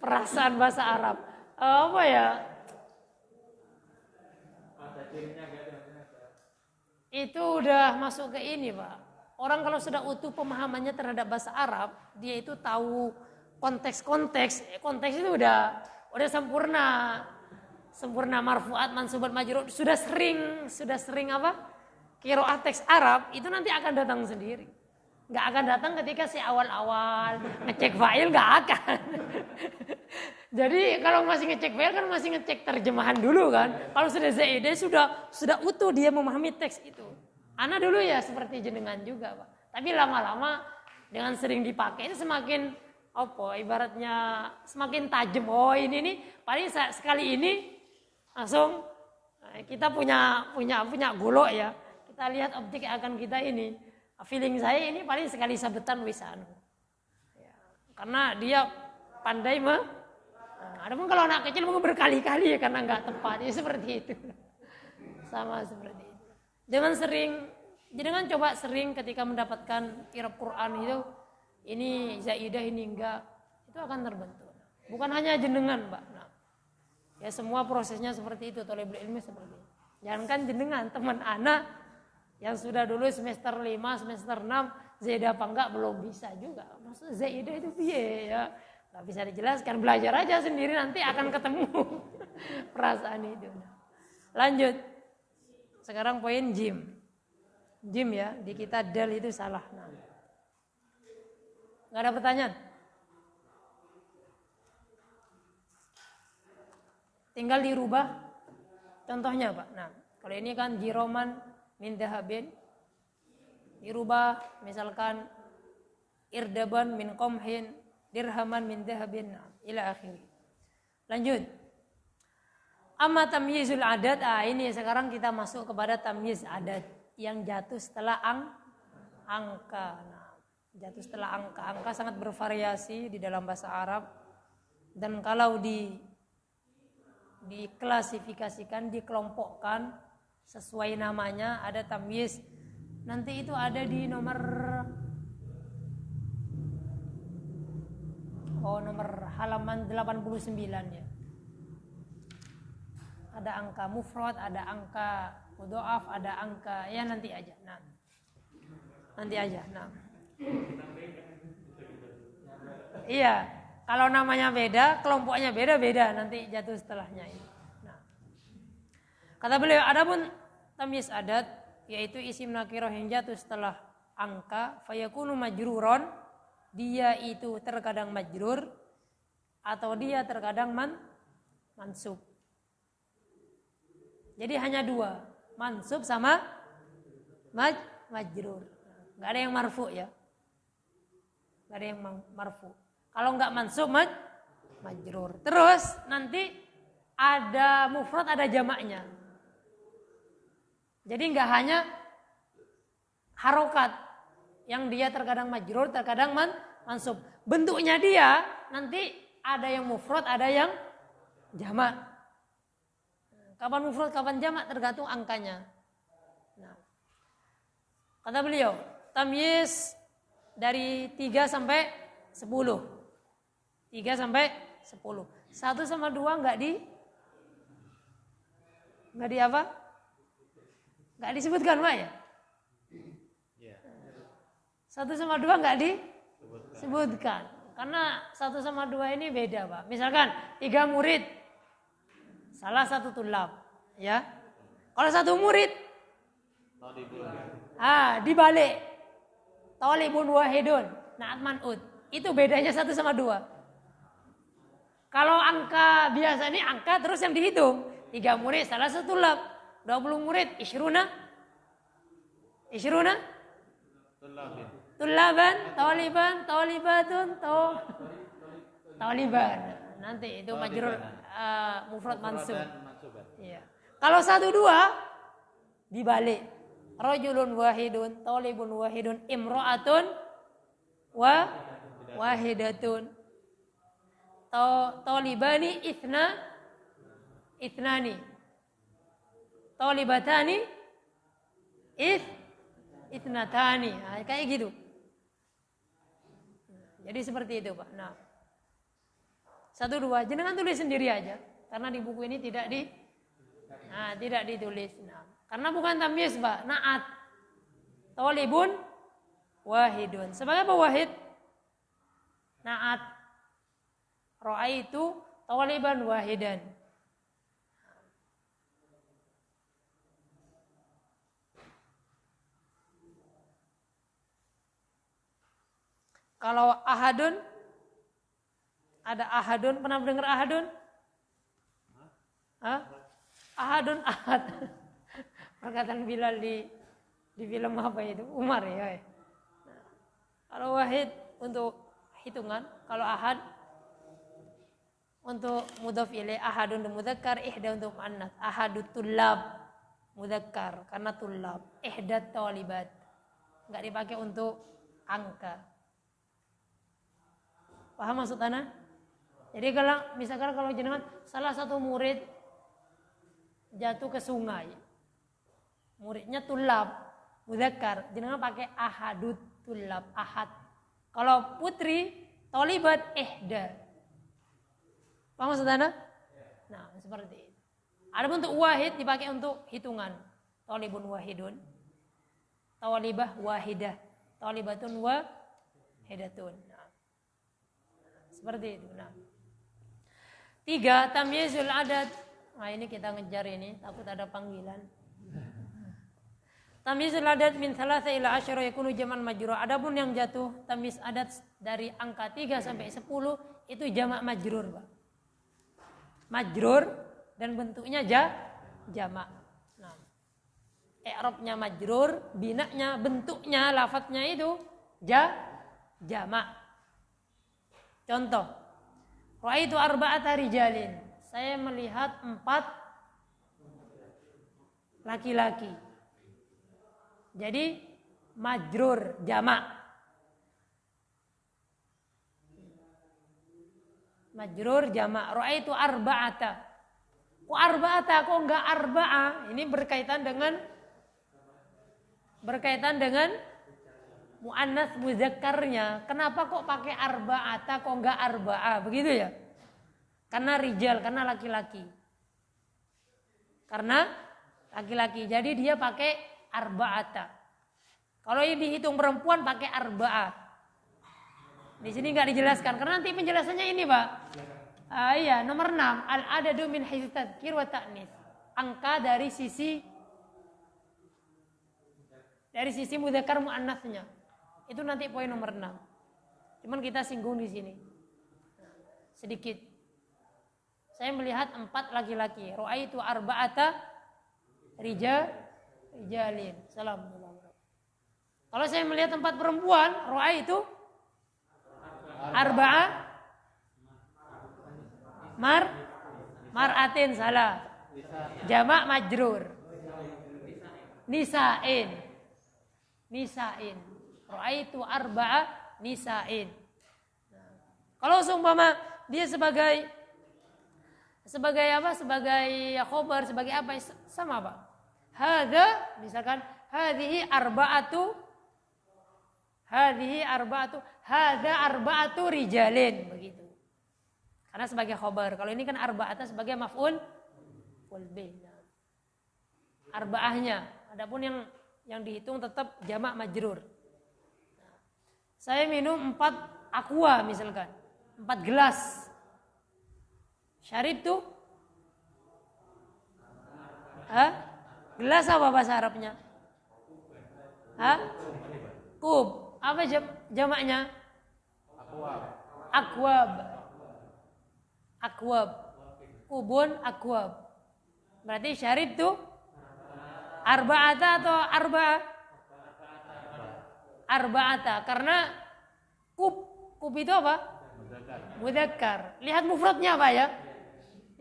Perasaan bahasa Arab. Apa ya? ada cirinya enggak ada? Itu udah masuk ke ini, Pak. Orang kalau sudah utuh pemahamannya terhadap bahasa Arab, dia itu tahu konteks. Konteks itu udah sempurna. Sempurna marfu'at, mansubat, majrur. Sudah sering apa? Qiraat teks Arab itu nanti akan datang sendiri. Nggak akan datang ketika si awal-awal ngecek file, nggak akan. Jadi kalau masih ngecek file kan masih ngecek terjemahan dulu kan. Kalau sudah zaidah sudah utuh dia memahami teks itu. Ana dulu ya seperti jenengan juga, Pak. Tapi lama-lama dengan sering dipakai semakin ibaratnya semakin tajam. Oh ini nih paling sekali ini langsung kita punya golok ya. Kita lihat objek yang akan kita ini. Feeling saya ini paling sekali sabetan wisanu. Ya, karena dia pandai adapun kalau anak kecil mungkin berkali-kali ya karena nggak tepat. Ya seperti itu. Sama seperti itu. Jangan coba sering ketika mendapatkan kirab Quran itu ini zaidah ini enggak, itu akan terbentuk. Bukan hanya jenengan, Mbak. Nah, ya semua prosesnya seperti itu, thalibul ilmi seperti itu. Jangankan jenengan, teman anak yang sudah dulu semester 5, semester 6, zaidah apa enggak belum bisa juga. Maksudnya zaidah itu piye ya? Enggak bisa dijelaskan, belajar aja sendiri nanti akan ketemu perasaan itu. Lanjut. Sekarang poin jim. Jim ya, di kita dal itu salah. Nah. Enggak ada pertanyaan? Tinggal dirubah contohnya, Pak. Nah, kalau ini kan jiroman min dahabin, dirubah misalkan irdaban min qomhin, dirhaman min dahabin, ila akhiri. Lanjut. Amma tamyizul adat, ini sekarang kita masuk kepada tamyiz adat yang jatuh setelah angka. Nah, jatuh setelah angka. Angka sangat bervariasi di dalam bahasa Arab. Dan kalau diklasifikasikan, dikelompokkan sesuai namanya, ada tamyiz. Nanti itu ada di nomor halaman 89 ya. Ada angka mufrad, ada angka mudha'af, ada angka ya nanti aja. Nah. Nanti aja. Nah. Iya, kalau namanya beda, kelompoknya beda nanti jatuh setelahnya ini. Nah. Kata beliau, adapun tamyiz adat yaitu isim nakirah yang jatuh setelah angka, fayakunu majruron, dia itu terkadang majrur atau dia terkadang mansub. Jadi hanya dua, mansub sama majrur. Enggak ada yang marfu ya. Enggak ada yang marfu. Kalau enggak mansub majrur. Terus nanti ada mufrad, ada jamaknya. Jadi enggak hanya harokat yang dia terkadang majrur, terkadang mansub. Bentuknya dia nanti ada yang mufrad, ada yang jamak. Kapan mufrad, kapan jamak tergantung angkanya. Nah, kata beliau, tamyiz dari 3 sampai 10. 3 sampai 10. 1 sama 2 enggak di apa? Enggak disebutkan, Pak ya? 1 sama 2 enggak disebutkan. Karena 1 sama 2 ini beda, Pak. Misalkan 3 murid, salah 1 tulab, ya. Kalau 1 murid, Dibalik. Thalibun wahidun. Na'at man'ut. Itu bedanya 1 sama 2. Kalau angka biasa ini angka terus yang dihitung. 3 murid salah satu lab. 20 murid isyruna. Tullaban, taliban, talibatun, taliban. Nanti itu majrur mufrad mansub. Iya. Kalau 1 2 dibalik. Rajulun wahidun, talibun wahidun, imra'atun wahidatun. Talibani ithnani. Talibatani ithnatani. Kayak gitu. Jadi seperti itu, Pak. Nah. 1 2 jenengan tulis sendiri aja karena di buku ini tidak ditulis. Nah, karena bukan tamyiz, Pak. Na'at. Talibun wahidun. Sebagai apa wahid? Na'at. Ra'aitu taliban wahidan. Kalau ahadun, ada ahadun, pernah dengar ahadun? Ahadun, ahad. Perkataan Bilal di film apa itu? Umar ya. Nah, kalau wahid untuk hitungan, kalau ahad untuk mudhaf ilaih, ahadun untuk mudzakkar, ihda untuk muannats. Ahadut tullab mudzakkar karena tullab. Ihdat talibat. Enggak dipakai untuk angka. Paham maksud ana? Jadi kalau misalkan kalau jenengan salah satu murid jatuh ke sungai. Muridnya tullab mudzakkar, jenengan pakai ahadut tullab, ahad. Kalau putri talibat ihda. Paham maksud ana? Nah, seperti itu. Ada untuk wahid dipakai untuk hitungan. Talibun wahidun. Talibah wahidah. Talibatun wahidatun. Nah, seperti itu. Nah. 3 tamyizul adad. Nah, ini kita ngejar ini, takut ada panggilan. Tamyizul adad min 3 ila 10 yakunu jaman majrur. Adapun yang jatuh tamyiz adad dari angka 3 sampai 10 itu jamak majrur, Pak. Majrur dan bentuknya jamak. Nah, i'rabnya majrur, binanya, bentuknya, lafadznya itu jamak. Contoh, ra'aitu arba'ata rijalin. Saya melihat 4 laki-laki. Jadi majrur jamak. Majrur jamak. Ra'aitu arba'ata. Kok arba'ata? Kok enggak arba'ah? Ini berkaitan dengan muannats muzakkarnya. Kenapa kok pakai arba'ata kok enggak arba'ah? Begitu ya? Karena rijal, karena laki-laki. Karena laki-laki. Jadi dia pakai arba'ata. Kalau ini dihitung perempuan pakai arba'ah. Di sini enggak dijelaskan karena nanti penjelasannya ini, Pak. Iya, nomor 6, al-adadu min haitsu tadhkir wa ta'nis. Angka dari sisi mudzakkar muannatsnya. Itu nanti poin nomor 6. Cuman kita singgung di sini. Sedikit. Saya melihat 4 laki-laki. Ra'aitu arba'ata rijalin. Salam. Kalau saya melihat 4 perempuan, ra'aitu arba'a mar'atin, salah. Jamak majrur. Nisa'in. Ra'aitu arba'a nisa'in. Kalau seumpama dia sebagai apa? Sebagai khobar, sebagai apa? Sama, Pak. Hadza misalkan hadhihi arba'atu hadza arba'atu rijalin, begitu. Karena sebagai khobar. Kalau ini kan arba'ata sebagai maf'ul bih. Arba'ahnya. Adapun yang dihitung tetap jamak majrur. Saya minum 4 aqua misalkan. 4 gelas. Syarib tuh? Gelas apa bahasa Arabnya? Hah? Kub. Apa jamaknya? Akwab. Akwab. Kubun akwab. Berarti syarib tuh arba'ata atau arba'ah? Arba'ata. Karena kub itu apa? Mudzakkar. Lihat mufradnya apa ya?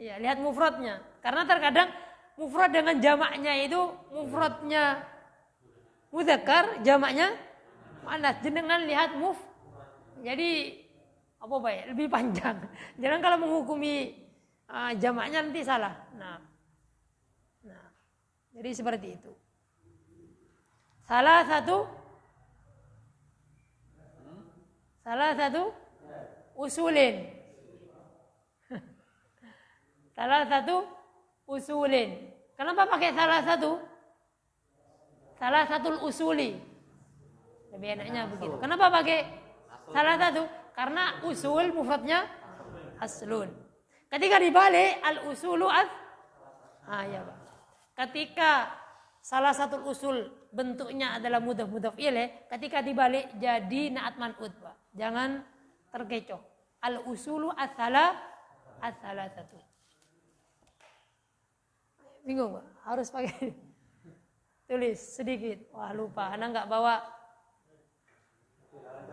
Iya, lihat mufradnya. Karena terkadang mufrad dengan jamaknya itu mufradnya mudzakkar, jamaknya muannas. Jenengan lihat jadi apa ya? Lebih panjang. Jangan kalau menghukumi jamaknya nanti salah. Nah, jadi seperti itu. Salah satu usulin. Salah satu usulin. Kenapa pakai salah satu? Salah satu usuli. Lebih enaknya begitu. Kenapa pakai salah satu? Karena usul mufradnya aslun. Ketika dibalik al-usulu ya Pak. Ketika salah satu usul bentuknya adalah mudhaf ilaih, ketika dibalik jadi na'at man'ut, Pak. Jangan terkecoh. Al-usulu as-salasatu. Bingung, Pak? Harus pakai tulis sedikit. Wah, lupa. Anda enggak bawa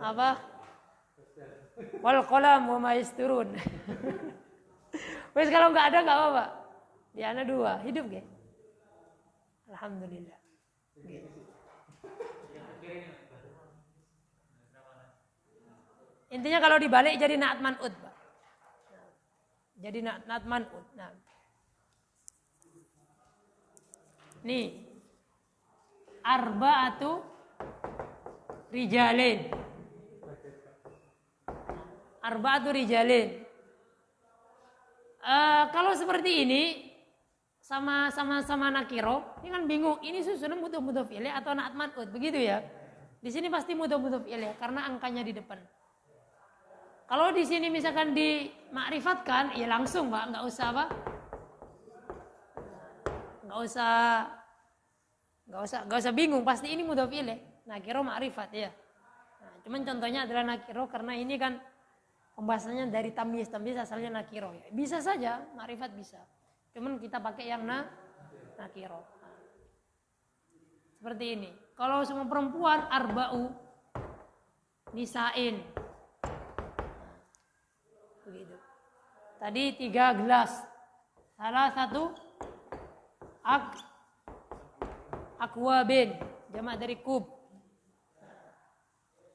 apa? Wal qalam wa ma yasturun. Wes kalau enggak ada enggak apa-apa. Di ana 2, hidup nggih? Alhamdulillah. Intinya kalau dibalik jadi na'at man'ut, Pak. Jadi na'at man'ut. Nah. Nih. Arba'atu rijalin. Arba'atu rijalin. Kalau seperti ini sama nakiro, ini kan bingung. Ini susunan mudhaf ilaih atau na'at man'ut, begitu ya? Di sini pasti mudhaf ilaih karena angkanya di depan. Kalau di sini misalkan dimakrifatkan, ya langsung, Pak, enggak usah apa? Enggak usah bingung, pasti ini mudhaf ilaih. Nakiro makrifat ya. Nah, cuman contohnya adalah nakiro karena ini kan pembahasannya dari tamyiz asalnya nakiro ya. Bisa saja makrifat bisa. Cuman kita pakai yang nakiro. Nah, seperti ini. Kalau semua perempuan arba'u nisain. Begitu. Tadi 3 gelas. Salah satu akwabin, jamak dari kub.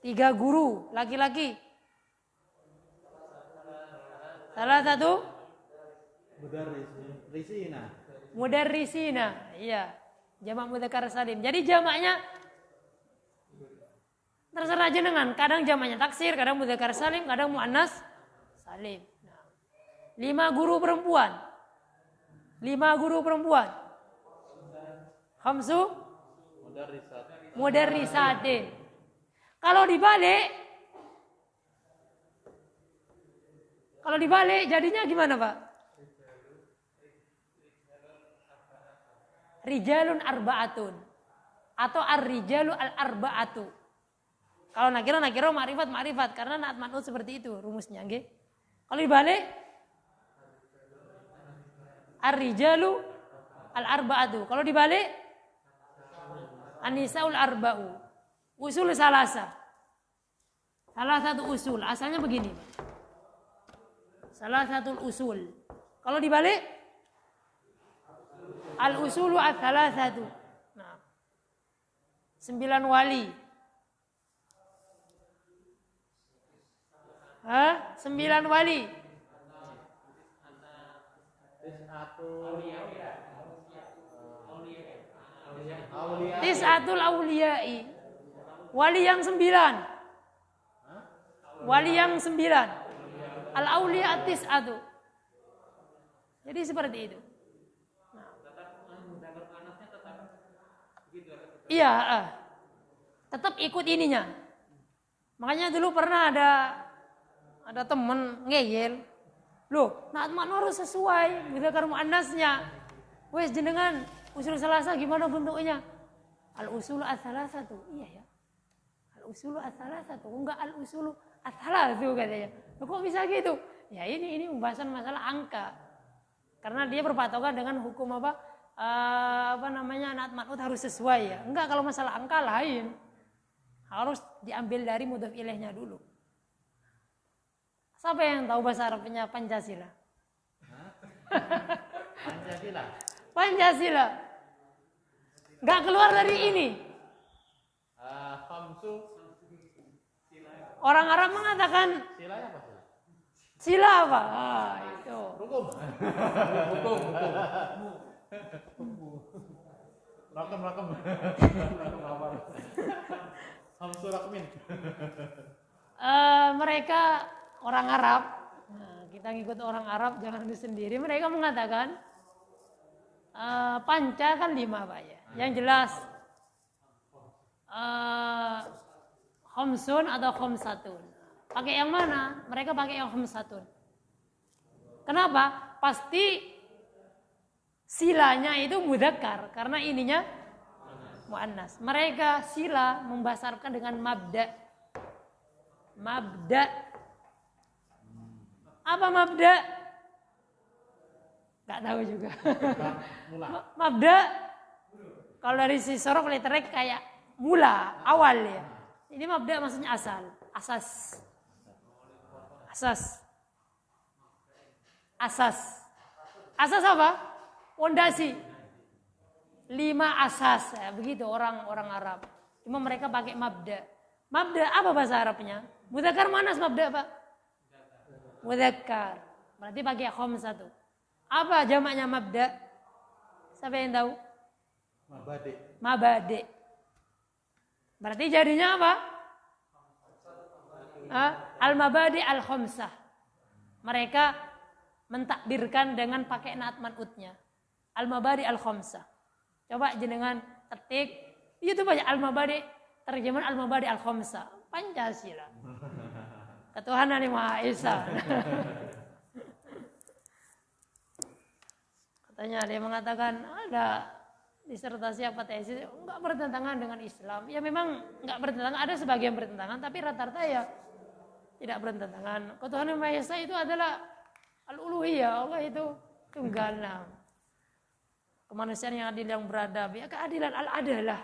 3 guru laki-laki. Salah satu mudarrisina. Iya, jamak mudzakkar salim. Jadi jamaknya terserah jenengan. Kadang jamaknya taksir, kadang mudzakkar salim, kadang muannas salim. Nah, 5 guru perempuan. 5 guru perempuan. Khamsu mudarrisatin. Kalau dibalik jadinya gimana, Pak? Rijalun arba'atun atau ar-rijalu al-arba'atu. Kalau nakiro ma'rifat karena na'at man'ut seperti itu rumusnya, nggih. Kalau dibalik ar-rijalu al-arba'atu. Kalau dibalik an-nisaul arba'u. Usul salasa. Salah satu usul. Asalnya begini. Salah satu usul. Kalau dibalik al-usulu ats-tsalatsatu. Nah. 9 wali. 9 wali. Tis'atul awliya'i. Wali yang 9. Wali yang 9. Al-awliya at-tis'atu. Jadi seperti itu. Iya, tetap ikut ininya. Makanya dulu pernah ada temen ngeyel. Loh, na'at man'ut harus sesuai mudzakkar muannasnya. Wes jenengan usul salasa gimana bentuknya? Al-usulu ats-tsalatsatu. Iya ya. Al-usulu ats-tsalatsatu. Enggak al-usulu ats-tsalatsu katanya. Kok bisa gitu? Ya ini pembahasan masalah angka. Karena dia berpatokan dengan hukum naat man'ut harus sesuai ya. Enggak, kalau masalah angka lain. Harus diambil dari mudhof ilaihnya dulu. Siapa yang tahu bahasa Arabnya Pancasila? Pancasila. Pancasila. Enggak keluar dari ini. Khamsu. Orang Arab mengatakan Sila apa sila? sila apa? Itu. Hukum. Rakam. Khamsu rakmin. Mereka orang Arab. Nah, kita ngikut orang Arab, jangan sendiri. Mereka mengatakan panca kan 5 Pak ya. Yang jelas khamsun atau khamsatun. Pakai yang mana? Mereka pakai yang khamsatun. Kenapa? Pasti silanya itu mudzakkar karena ininya muannas. Mereka sila membasarkan dengan mabda. Mabda. Apa mabda? Gak tahu juga. Mabda kalau dari si sorof letternya kayak mula, awal ya. Ini mabda maksudnya asal, asas. Asas apa? Pondasi. 5 asas ya, begitu orang Arab. Cuma mereka pakai mabda. Mabda apa bahasa Arabnya? Mudzakkar manas mabda Pak? Mudzakkar. Berarti pakai khamsatu. Apa jamaknya mabda? Siapa yang tahu? Mabade. Berarti jadinya apa? Al-mabadi al-khamsah. Mereka mentakdirkan dengan pakai naat man'utnya. Al-mabadi al-khamsah. Coba jenengan ketik, itu banyak al-mabadi, terjemahan al-mabadi al-khamsah. Pancasila. Ketuhanan yang Maha Esa. Katanya dia mengatakan ada disertasi apa tesis enggak bertentangan dengan Islam. Ya memang enggak bertentangan, ada sebagian bertentangan, tapi rata-rata ya tidak bertentangan. Ketuhanan yang Maha Esa itu adalah al-uluhiyah, Allah itu tunggal. Kemanusiaan yang adil, yang beradab, ya keadilan al-adalah.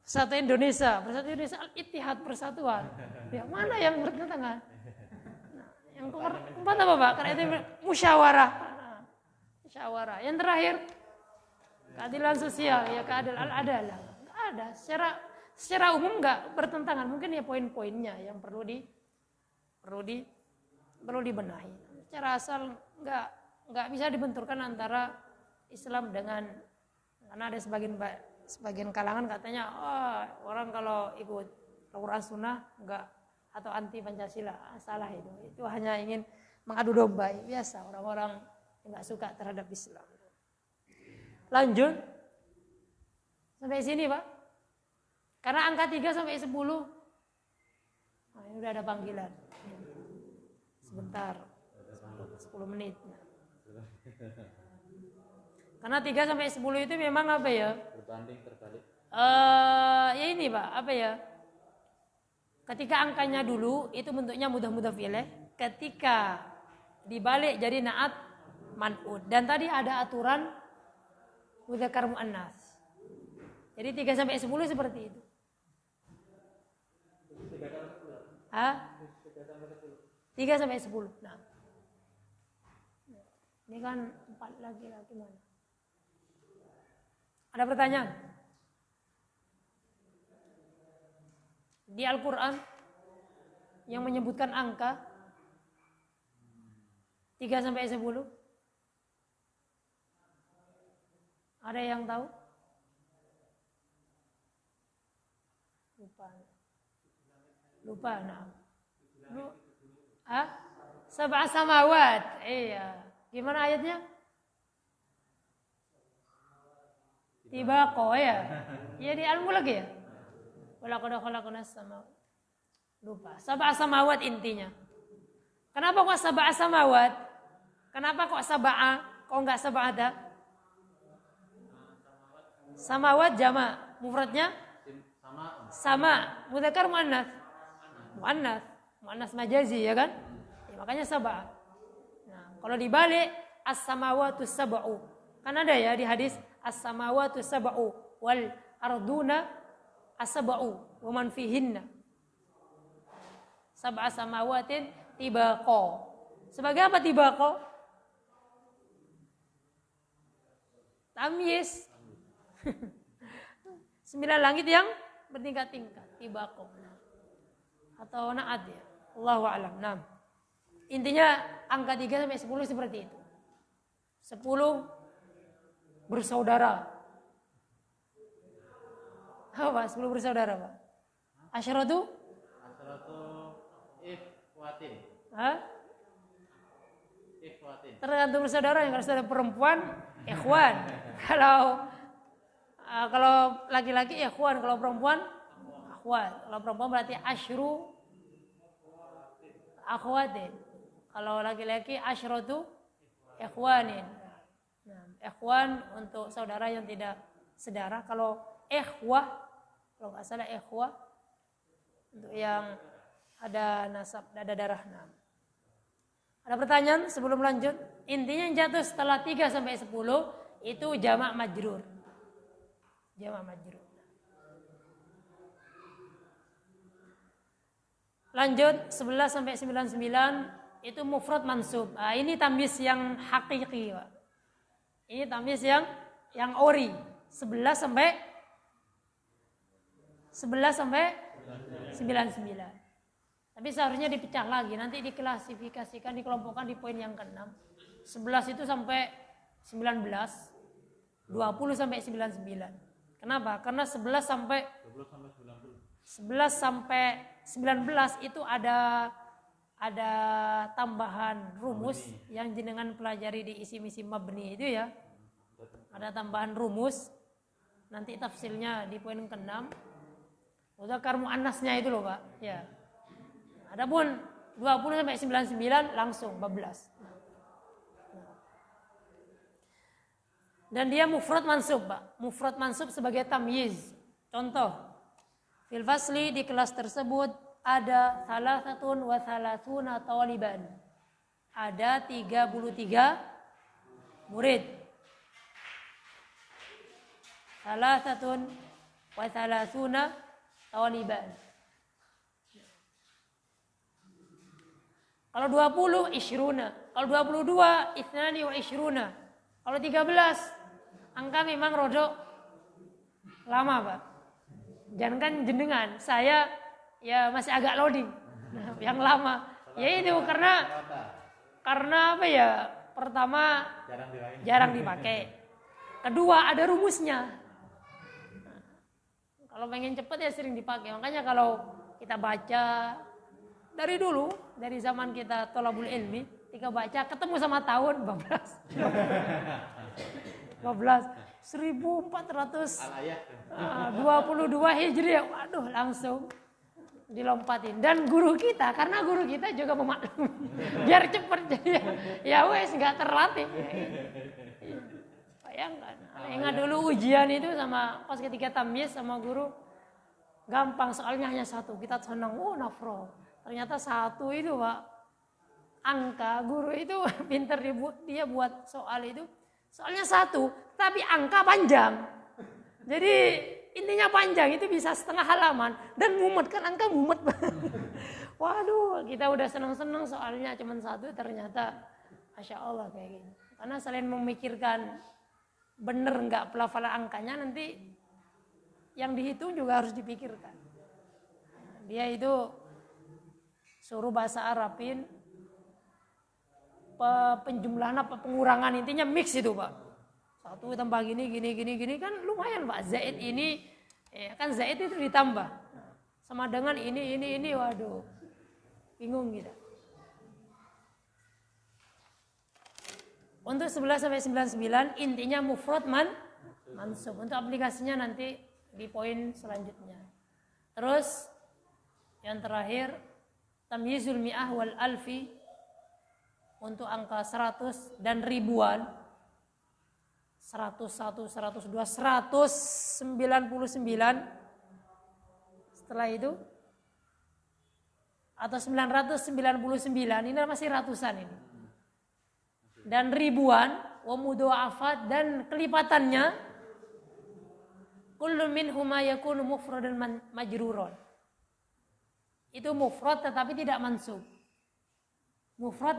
Bersatu Indonesia al-ittihad, persatuan. Ya mana yang bertentangan? Nah, yang keempat apa Pak? Karena itu musyawarah. Musyawarah. Yang terakhir keadilan sosial, ya keadilan al-adalah. Enggak ada. Secara umum enggak bertentangan. Mungkin ya poin-poinnya yang perlu dibenahi. Secara asal enggak bisa dibenturkan antara Islam dengan, karena ada sebagian kalangan katanya orang kalau ikut Al-Quran Sunnah enggak atau anti Pancasila. Salah itu. Itu hanya ingin mengadu domba. Biasa orang-orang yang enggak suka terhadap Islam. Lanjut. Sampai sini Pak. Karena angka 3 sampai 10. Nah, ini udah ada panggilan. Sebentar. 10 menit. Karena 3 sampai 10 itu memang apa ya? Berbanding terbalik. Ya ini Pak, apa ya? Ketika angkanya dulu itu bentuknya mudhaf ilaih, ketika dibalik jadi naat man'ud. Dan tadi ada aturan mudzakkar muannas. Jadi 3 sampai 10 seperti itu. 3 sampai 10. Nah. Ini kan 4 lagi mana? Ada pertanyaan? Di Al-Quran yang menyebutkan angka 3 sampai 10? Ada yang tahu? Lupa. Nah. Sab'a samawat. Iya. Gimana ayatnya? Tibaqo ya. Iya di Al-Mulk ya. Walaqad khalaqnas samawati. Lupa. Sab'a samawat intinya. Kenapa kok sab'a samawat? Kenapa kok sab'a? Kok enggak sab'ada? Samawat jamak. mufradnya Sama. sama, mudzakkar muannats. Muannats majazi ya kan? Ya, makanya sab'a. Nah, kalau dibalik as-samawatu sab'u. Kan ada ya di hadis as-samawatu sab'u wal arduna as-sab'u wa man fihinna. Sab'a samawatin tibaqo. Sebagai apa tibaqo? Tamyiz. 9 langit yang bertingkat-tingkat, tibaqo. Atau na'at ya. Allahu a'lam. Nah. Intinya angka 3 sampai 10 seperti itu. 10 bersaudara. Apa? 10 bersaudara, Pak? Asyaratu ikhwatin. Hah? Ikhwatin. Tergantung bersaudara. Kalau saudara perempuan, ikhwan. Kalau laki-laki ikhwan, kalau perempuan akhwat. Kalau perempuan berarti asyru akhwatin. Kalau laki-laki asyratu ikhwanin. Nah, ikhwan untuk saudara yang tidak sedarah. Kalau ikhwah, kalau nggak salah ikhwah untuk yang ada nasab, ada darah. Nah. Ada pertanyaan sebelum lanjut? Intinya yang jatuh setelah 3 sampai 10 itu jamak majrur. Jamak majrur. Lanjut 11 sampai 99 itu mufrad mansub. Nah, ini tamyiz yang hakiki, Pak. Ini tamyiz yang ori. 11 sampai 99. Tapi seharusnya dipecah lagi, nanti diklasifikasikan, dikelompokkan di poin yang ke-6. 11 itu sampai 19, 20 sampai 99. Kenapa? Karena 11 sampai 19 itu ada tambahan rumus yang jenengan pelajari di isi-isi mabni itu ya. Ada tambahan rumus. Nanti tafsilnya di poin ke-6. Mudzakkar muannasnya itu loh, Pak. Ya. Adapun 20 sampai 99 langsung 14. Dan dia mufrad mansub, Pak. Mufrad mansub sebagai tamyiz. Contoh, fil fasli di kelas tersebut ada salasatun wa salasuna taliban. Ada 33 murid. Salasatun wa salasuna taliban. Kalau 20 isyruna, kalau 22 ithnani wa isyruna. Kalau 13 angka memang rodok lama, Pak. Jangankan jenengan, saya ya masih agak loading. Nah, yang lama. Ya itu karena apa ya? Pertama jarang dipakai. Kedua ada rumusnya. Nah, kalau pengen cepat ya sering dipakai. Makanya kalau kita baca dari dulu, dari zaman kita thalabul ilmi, ketika baca ketemu sama tahun 1422 Hijriah. Waduh, langsung dilompatin. Dan guru kita, karena guru kita juga memaklumi biar cepet jadi ya wes nggak terlatih. Bayangkan, ingat dulu ujian itu sama pas ketika tamyiz sama guru gampang, soalnya hanya satu, kita senang, nafro. Ternyata satu itu, Pak, angka. Guru itu pinter dia buat soal itu. Soalnya satu, tapi angka panjang. Jadi intinya panjang, itu bisa setengah halaman. Dan mumet, kan angka mumet. Waduh, kita udah senang-senang soalnya cuma satu, ternyata Masya Allah kayak gini. Karena selain memikirkan bener nggak pelafalan angkanya, nanti yang dihitung juga harus dipikirkan. Dia itu suruh bahasa Arabin, penjumlahan apa pengurangan, intinya mix itu, Pak. Satu tambah gini kan lumayan, Pak. Zaid ini ya kan, zaid itu ditambah sama dengan ini, waduh, bingung kita. Untuk 11 sampai 99 intinya mufrad mansub. Untuk aplikasinya nanti di poin selanjutnya. Terus yang terakhir tamyizul mi'ah wal alfi, untuk angka 100 dan ribuan. 101, 102, 199. Setelah itu atau 999, ini masih ratusan ini. Dan ribuan, wa mudha'afat, dan kelipatannya, kullu minhuma yakunu mufradan majruran. Itu mufrad tetapi tidak mansub. Mufrad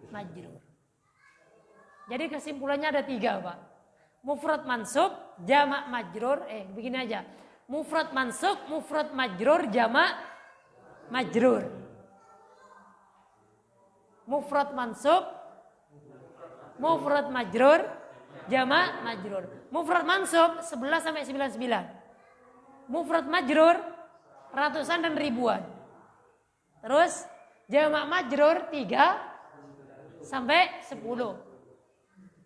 majrur. Jadi kesimpulannya ada 3, Pak. Mufrad mansub, jamak majrur, begini aja. Mufrad mansub, mufrad majrur, jamak majrur. Mufrad mansub, mufrad majrur, jamak majrur. Mufrad mansub 11 sampai 99. Mufrad majrur ratusan dan ribuan. Terus jamak majrur 3 sampai 10.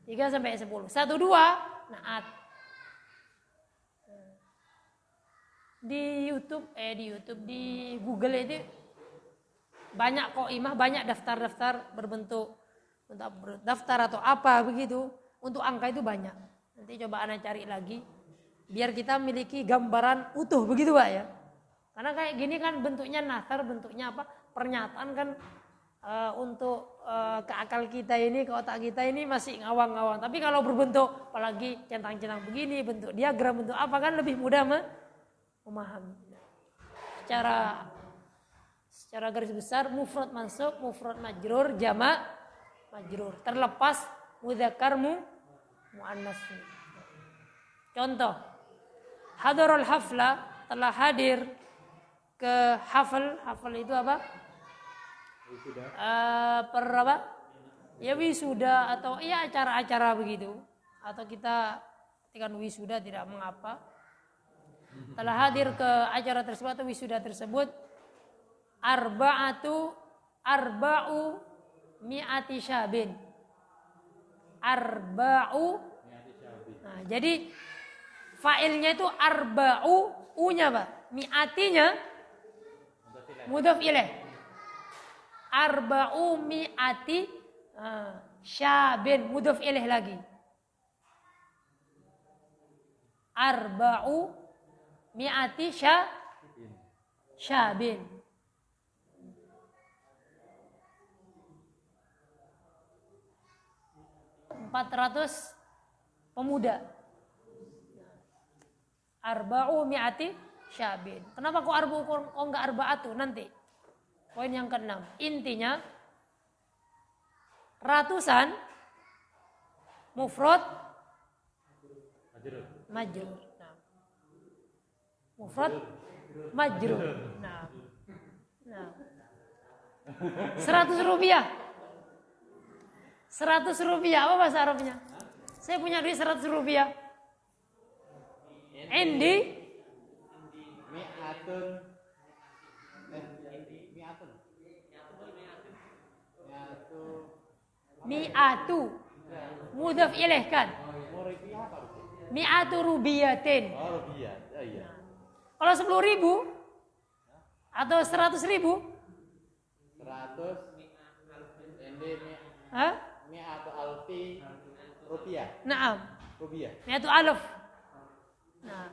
3 sampai 10. 1 2 naat. Di YouTube di Google itu banyak qaimah, banyak daftar-daftar berbentuk untuk daftar atau apa begitu. Untuk angka itu banyak. Nanti coba Ana cari lagi biar kita memiliki gambaran utuh begitu, Pak ya. Karena kayak gini kan bentuknya nathar, bentuknya apa? Pernyataan kan untuk ke akal kita ini, ke otak kita ini masih ngawang-ngawang. Tapi kalau berbentuk apalagi centang-centang begini, bentuk diagram, bentuk apa kan lebih mudah memahami. Secara garis besar mufrad mansub, mufrad majrur, jamak majrur. Terlepas mudzakkar muannas. Contoh, hadarul hafla, telah hadir ke hafal itu apa? Wisuda. Ya wisuda atau ya acara-acara begitu. Atau kita ketika wisuda tidak mengapa. Telah hadir ke acara tersebut atau wisuda tersebut arba'u mi'ati syabin. Nah, jadi fa'ilnya itu arba'u, u-nya Pak. Mi'atinya mudhaf ilaih. Arba'u mi'ati syabin, mudhaf ilaih lagi. Arba'u mi'ati syabin. Ratus pemuda. Arba'u mi'ati syabin. Kenapa kok arba'u kok enggak arba'atu nanti? Poin yang ke-6. Intinya ratusan mufrad majrur. Nah. Mufrad majrur. Nah. 100 rupiah. 100 rupiah apa bahasa Arabnya? Saya punya duit 100 rupiah. Indi mi'atu mudhaf ilaih kan? Mi'atu rubiyatin. Oh, rubiah. Ya, iya. Kalau 10.000 atau 100.000? 100 indi mi'atu alfi rupiah. Naam. Rupiah. Mi'atu alf. Nah,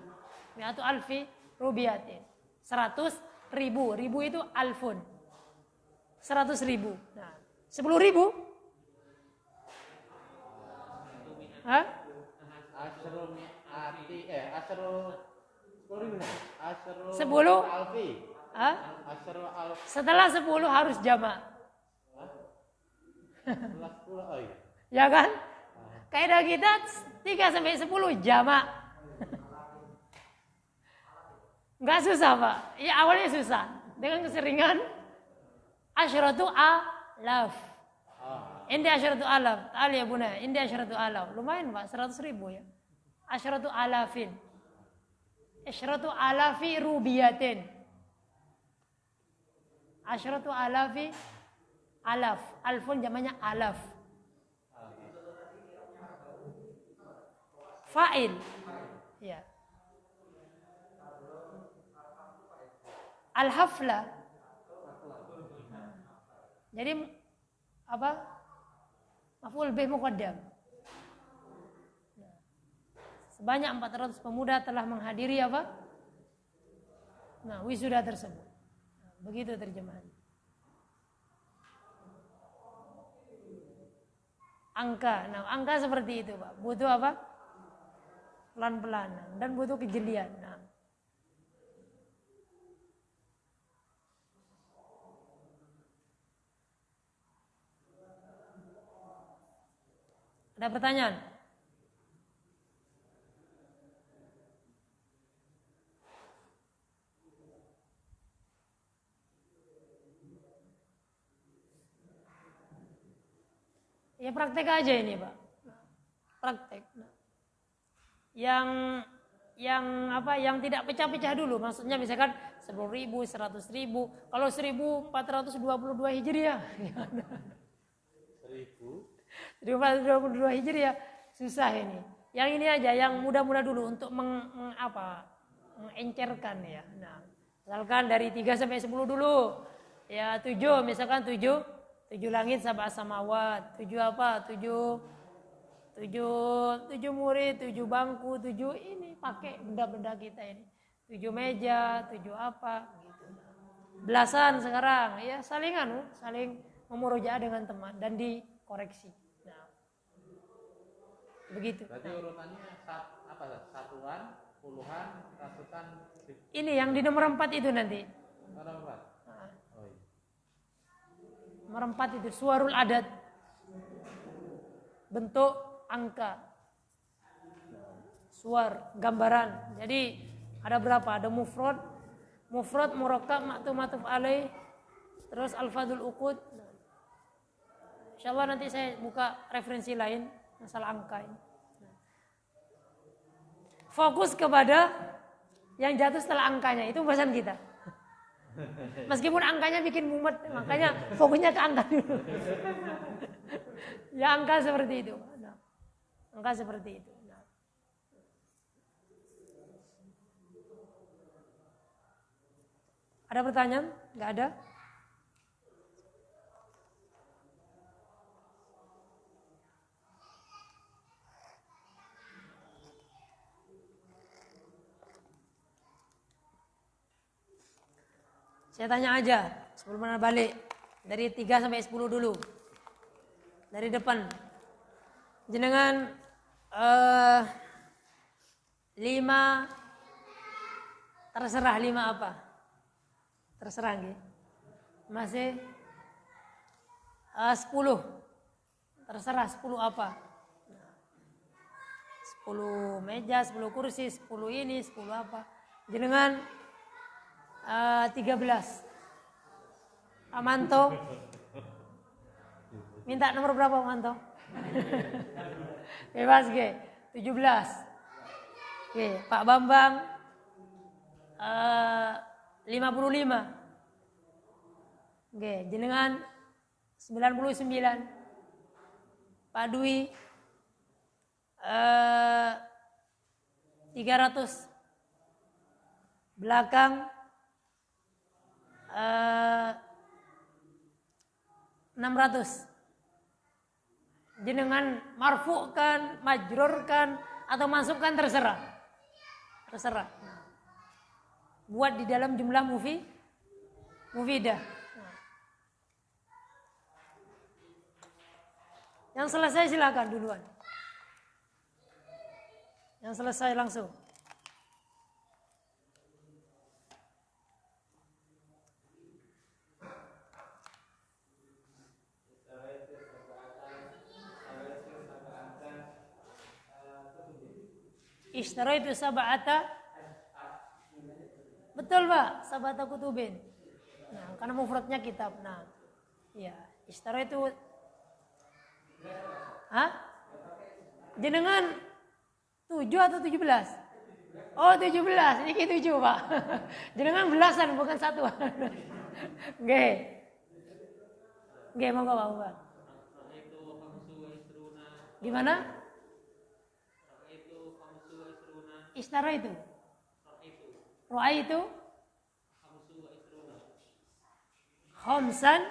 mi'atu alfi rubiyatin. 100.000. Ribu itu alfun. 100.000. Nah, 10.000? Asyru mi'ati asyru 10.000. Asyru 10 alfi. Asyru alfi. Setelah 10 harus jamak. Setelah 10 oh iya. Ya kan? Kaidah kita 3 sampai 10 jamak. Enggak susah, Pak. Ya awalnya susah. Dengan keseringan asyratu alaf. Indi asyratu alaf. Ta'al ya buna, indi asyratu alaf. Lumayan, Pak, 100.000 ya. Asyratu alafin. Asyratu alafi rubiyatin. Asyratu alafi alaf. Alfun jamannya alaf. Fa'il. Ya. Al-hafla. Jadi apa? Maf'ul bih muqaddam. sebanyak 400 pemuda telah menghadiri apa? Nah, wisuda tersebut. Nah, begitu terjemahannya. Angka. Nah, angka seperti itu, Pak. Butuh apa? Pelan-pelan dan butuh kejelian. Nah. Ada pertanyaan? Ya praktek aja ini, Pak. Praktek. Yang tidak pecah-pecah dulu. Maksudnya misalkan 10.000, 100.000. Kalau 1422 Hijriah. 1422 Hijriah susah ini. Yang ini aja, yang mudah-mudah dulu untuk mengencerkan ya. Nah, misalkan dari 3 sampai 10 dulu. Ya 7, misalkan 7 langit sab'a samawat, 7 apa? 7 murid, 7 bangku, 7 ini pakai benda-benda kita ini. 7 meja, 7 apa gitu. Belasan sekarang ya saling memurojaah dengan teman dan dikoreksi. Nah. Begitu. Berarti urutannya satuan, puluhan, ratusan. Ini yang di nomor 4 itu nanti. Nomor 4. Nah. Oh iya. Nomor 4 itu suarul adat. Bentuk angka. Suar, gambaran. Jadi ada berapa? Ada mufrad, murakkab, ma'tuf alaih, terus alfadul uqud. Insyaallah nanti saya buka referensi lain masalah angka ini. Fokus kepada yang jatuh setelah angkanya, itu bahasan kita. Meskipun angkanya bikin mumet, makanya fokusnya ke angka dulu. Ya angka seperti itu. Nah, angka seperti itu. Nah. Ada pertanyaan? Enggak ada? Saya tanya aja sebelum mana balik. Dari 3 sampai 10 dulu. Dari depan. Jenengan 5, terserah 5 apa? Terserah nggih. Masih 10. Terserah 10 apa? 10 meja, 10 kursi, 10 ini, 10 apa? Jenengan 13. Pak Manto. Minta nomor berapa Pak Manto? Bebas ge. 17. Oke, Pak Bambang 55. Oke, jenengan 99. Pak Dwi 300. Belakang 600. Jenengan marfu'kan, majrurkan atau masukkan terserah. Terserah. Buat di dalam jumlah mufidah. Yang selesai silakan duluan. Yang selesai langsung. Ishtaraitu sab'ata. Betul Pak, sab'ata kutubin. Nah, karena mufradnya kitab. Nah, ya, ishtaraitu. Hah? Jenengan 7 atau 17? Oh, 17. Ini 7, Pak. Jenengan belasan bukan satuan. Nggih. Nggih, monggo Pak. Gimana? Istara itu. Roa itu. Khamsan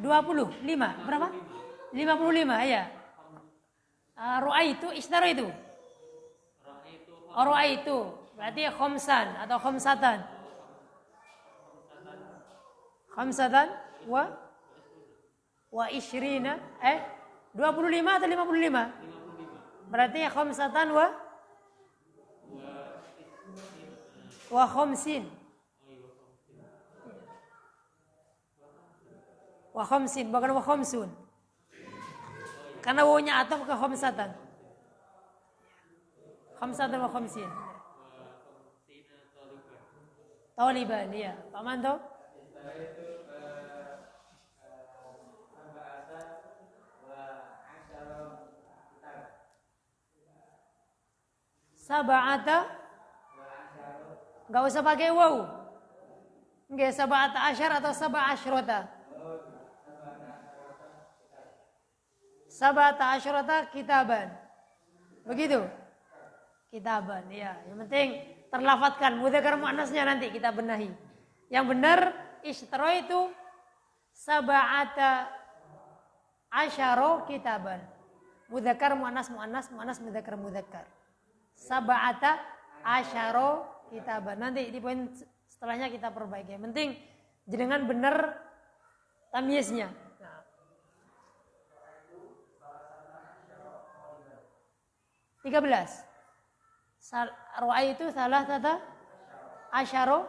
25. Berapa? 55 ya. Ru'aitu, ishtaraitu. Ru'aitu. Berarti khamsan atau khamsatan. Khamsatan wa ishrina 25 atau 55? Berarti khamsatan wa khamsin. Wa khamsin bukan wa khamsun. Karena wawunya ataf ke khamsatan. Khamsatan wa khamsin. Taliban ya. Pak Manto? Sab'ata enggak usah pakai waw. Enggak sab'ata asyar atau sab'a asyrata. Sab'ata asyrata kitaban. Begitu. Kitaban ya. Yang penting terlafadzkan mudzakkar muannasnya nanti kita benahi. Yang benar ishtara itu sab'ata asyara kitaban. Mudzakkar muannas muannas muannas mudzakkar mudzakkar. Sab'ata asyara kitaban. Nanti di poin setelahnya kita perbaiki. Yang penting jenengan benar tamyiznya. Nah. 13. Ru'ai itu salah tata asyara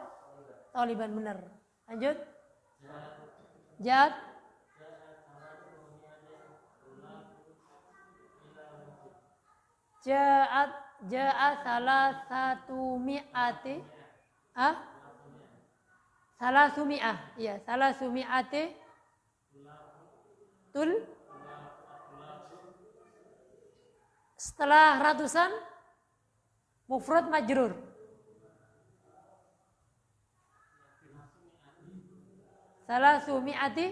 taliban benar. Lanjut. Jad Ja'a salasatu mi'ati salasumi'ah. Iya, salasumi'ati tul. Setelah ratusan mufrad majrur. Salasumi'ati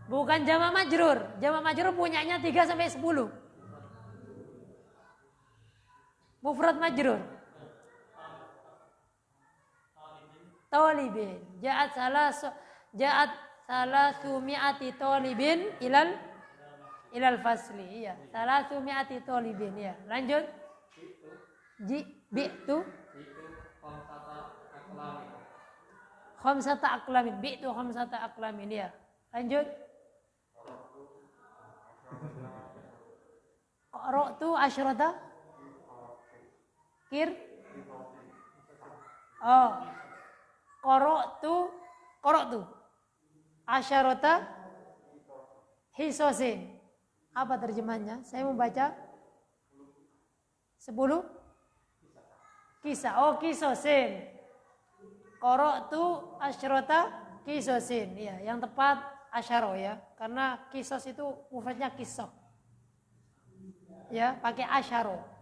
bukan jamak majrur. Jamak majrur punyanya 3 sampai 10. Mufrad majrur. Talibin. Ja'at salasumi'ati talibin ilal fasli. Iya. Salasumi'ati talibin. Ya. Lanjut. Bi'tu khamsata aqlamin. Bi'tu khamsata aqlamin. Ya. Lanjut. Qara'tu asyrata Qara'tu asyarata hisosin. Apa terjemahnya? Saya membaca 10 kisah. Kisosin. Qara'tu asyarata kisosin. Ya, yang tepat asyaro ya. Karena kisos itu mufradnya kisah. Ya, pakai asyaro.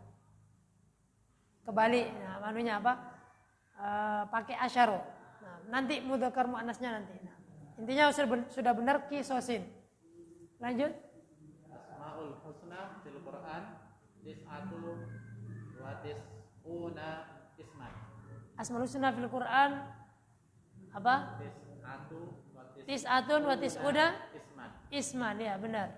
Kebalik, nah manunya apa? Pakai asyaro. Nah, nanti mudzakkar muannasnya nanti. Nah, intinya sudah benar kisosin. Lanjut. Asmaul husna fil Quran tis'atu wa tis'una isman. Asmaul husna fil Quran apa? Tis'atun wa tis'una isman. Ya, benar.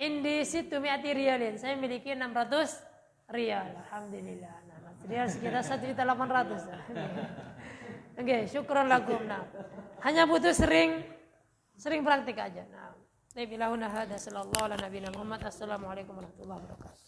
Indi situ mi'ati riyalin. Saya memiliki 600 riyal. Alhamdulillah. Nah, riyal sekitar 1.800.000. Oke, syukron lakum. Nah, hanya butuh sering praktik aja. Nah, Nabi lahuna hada sallallahu ala nabiyina Muhammad. Assalamualaikum warahmatullahi wabarakatuh.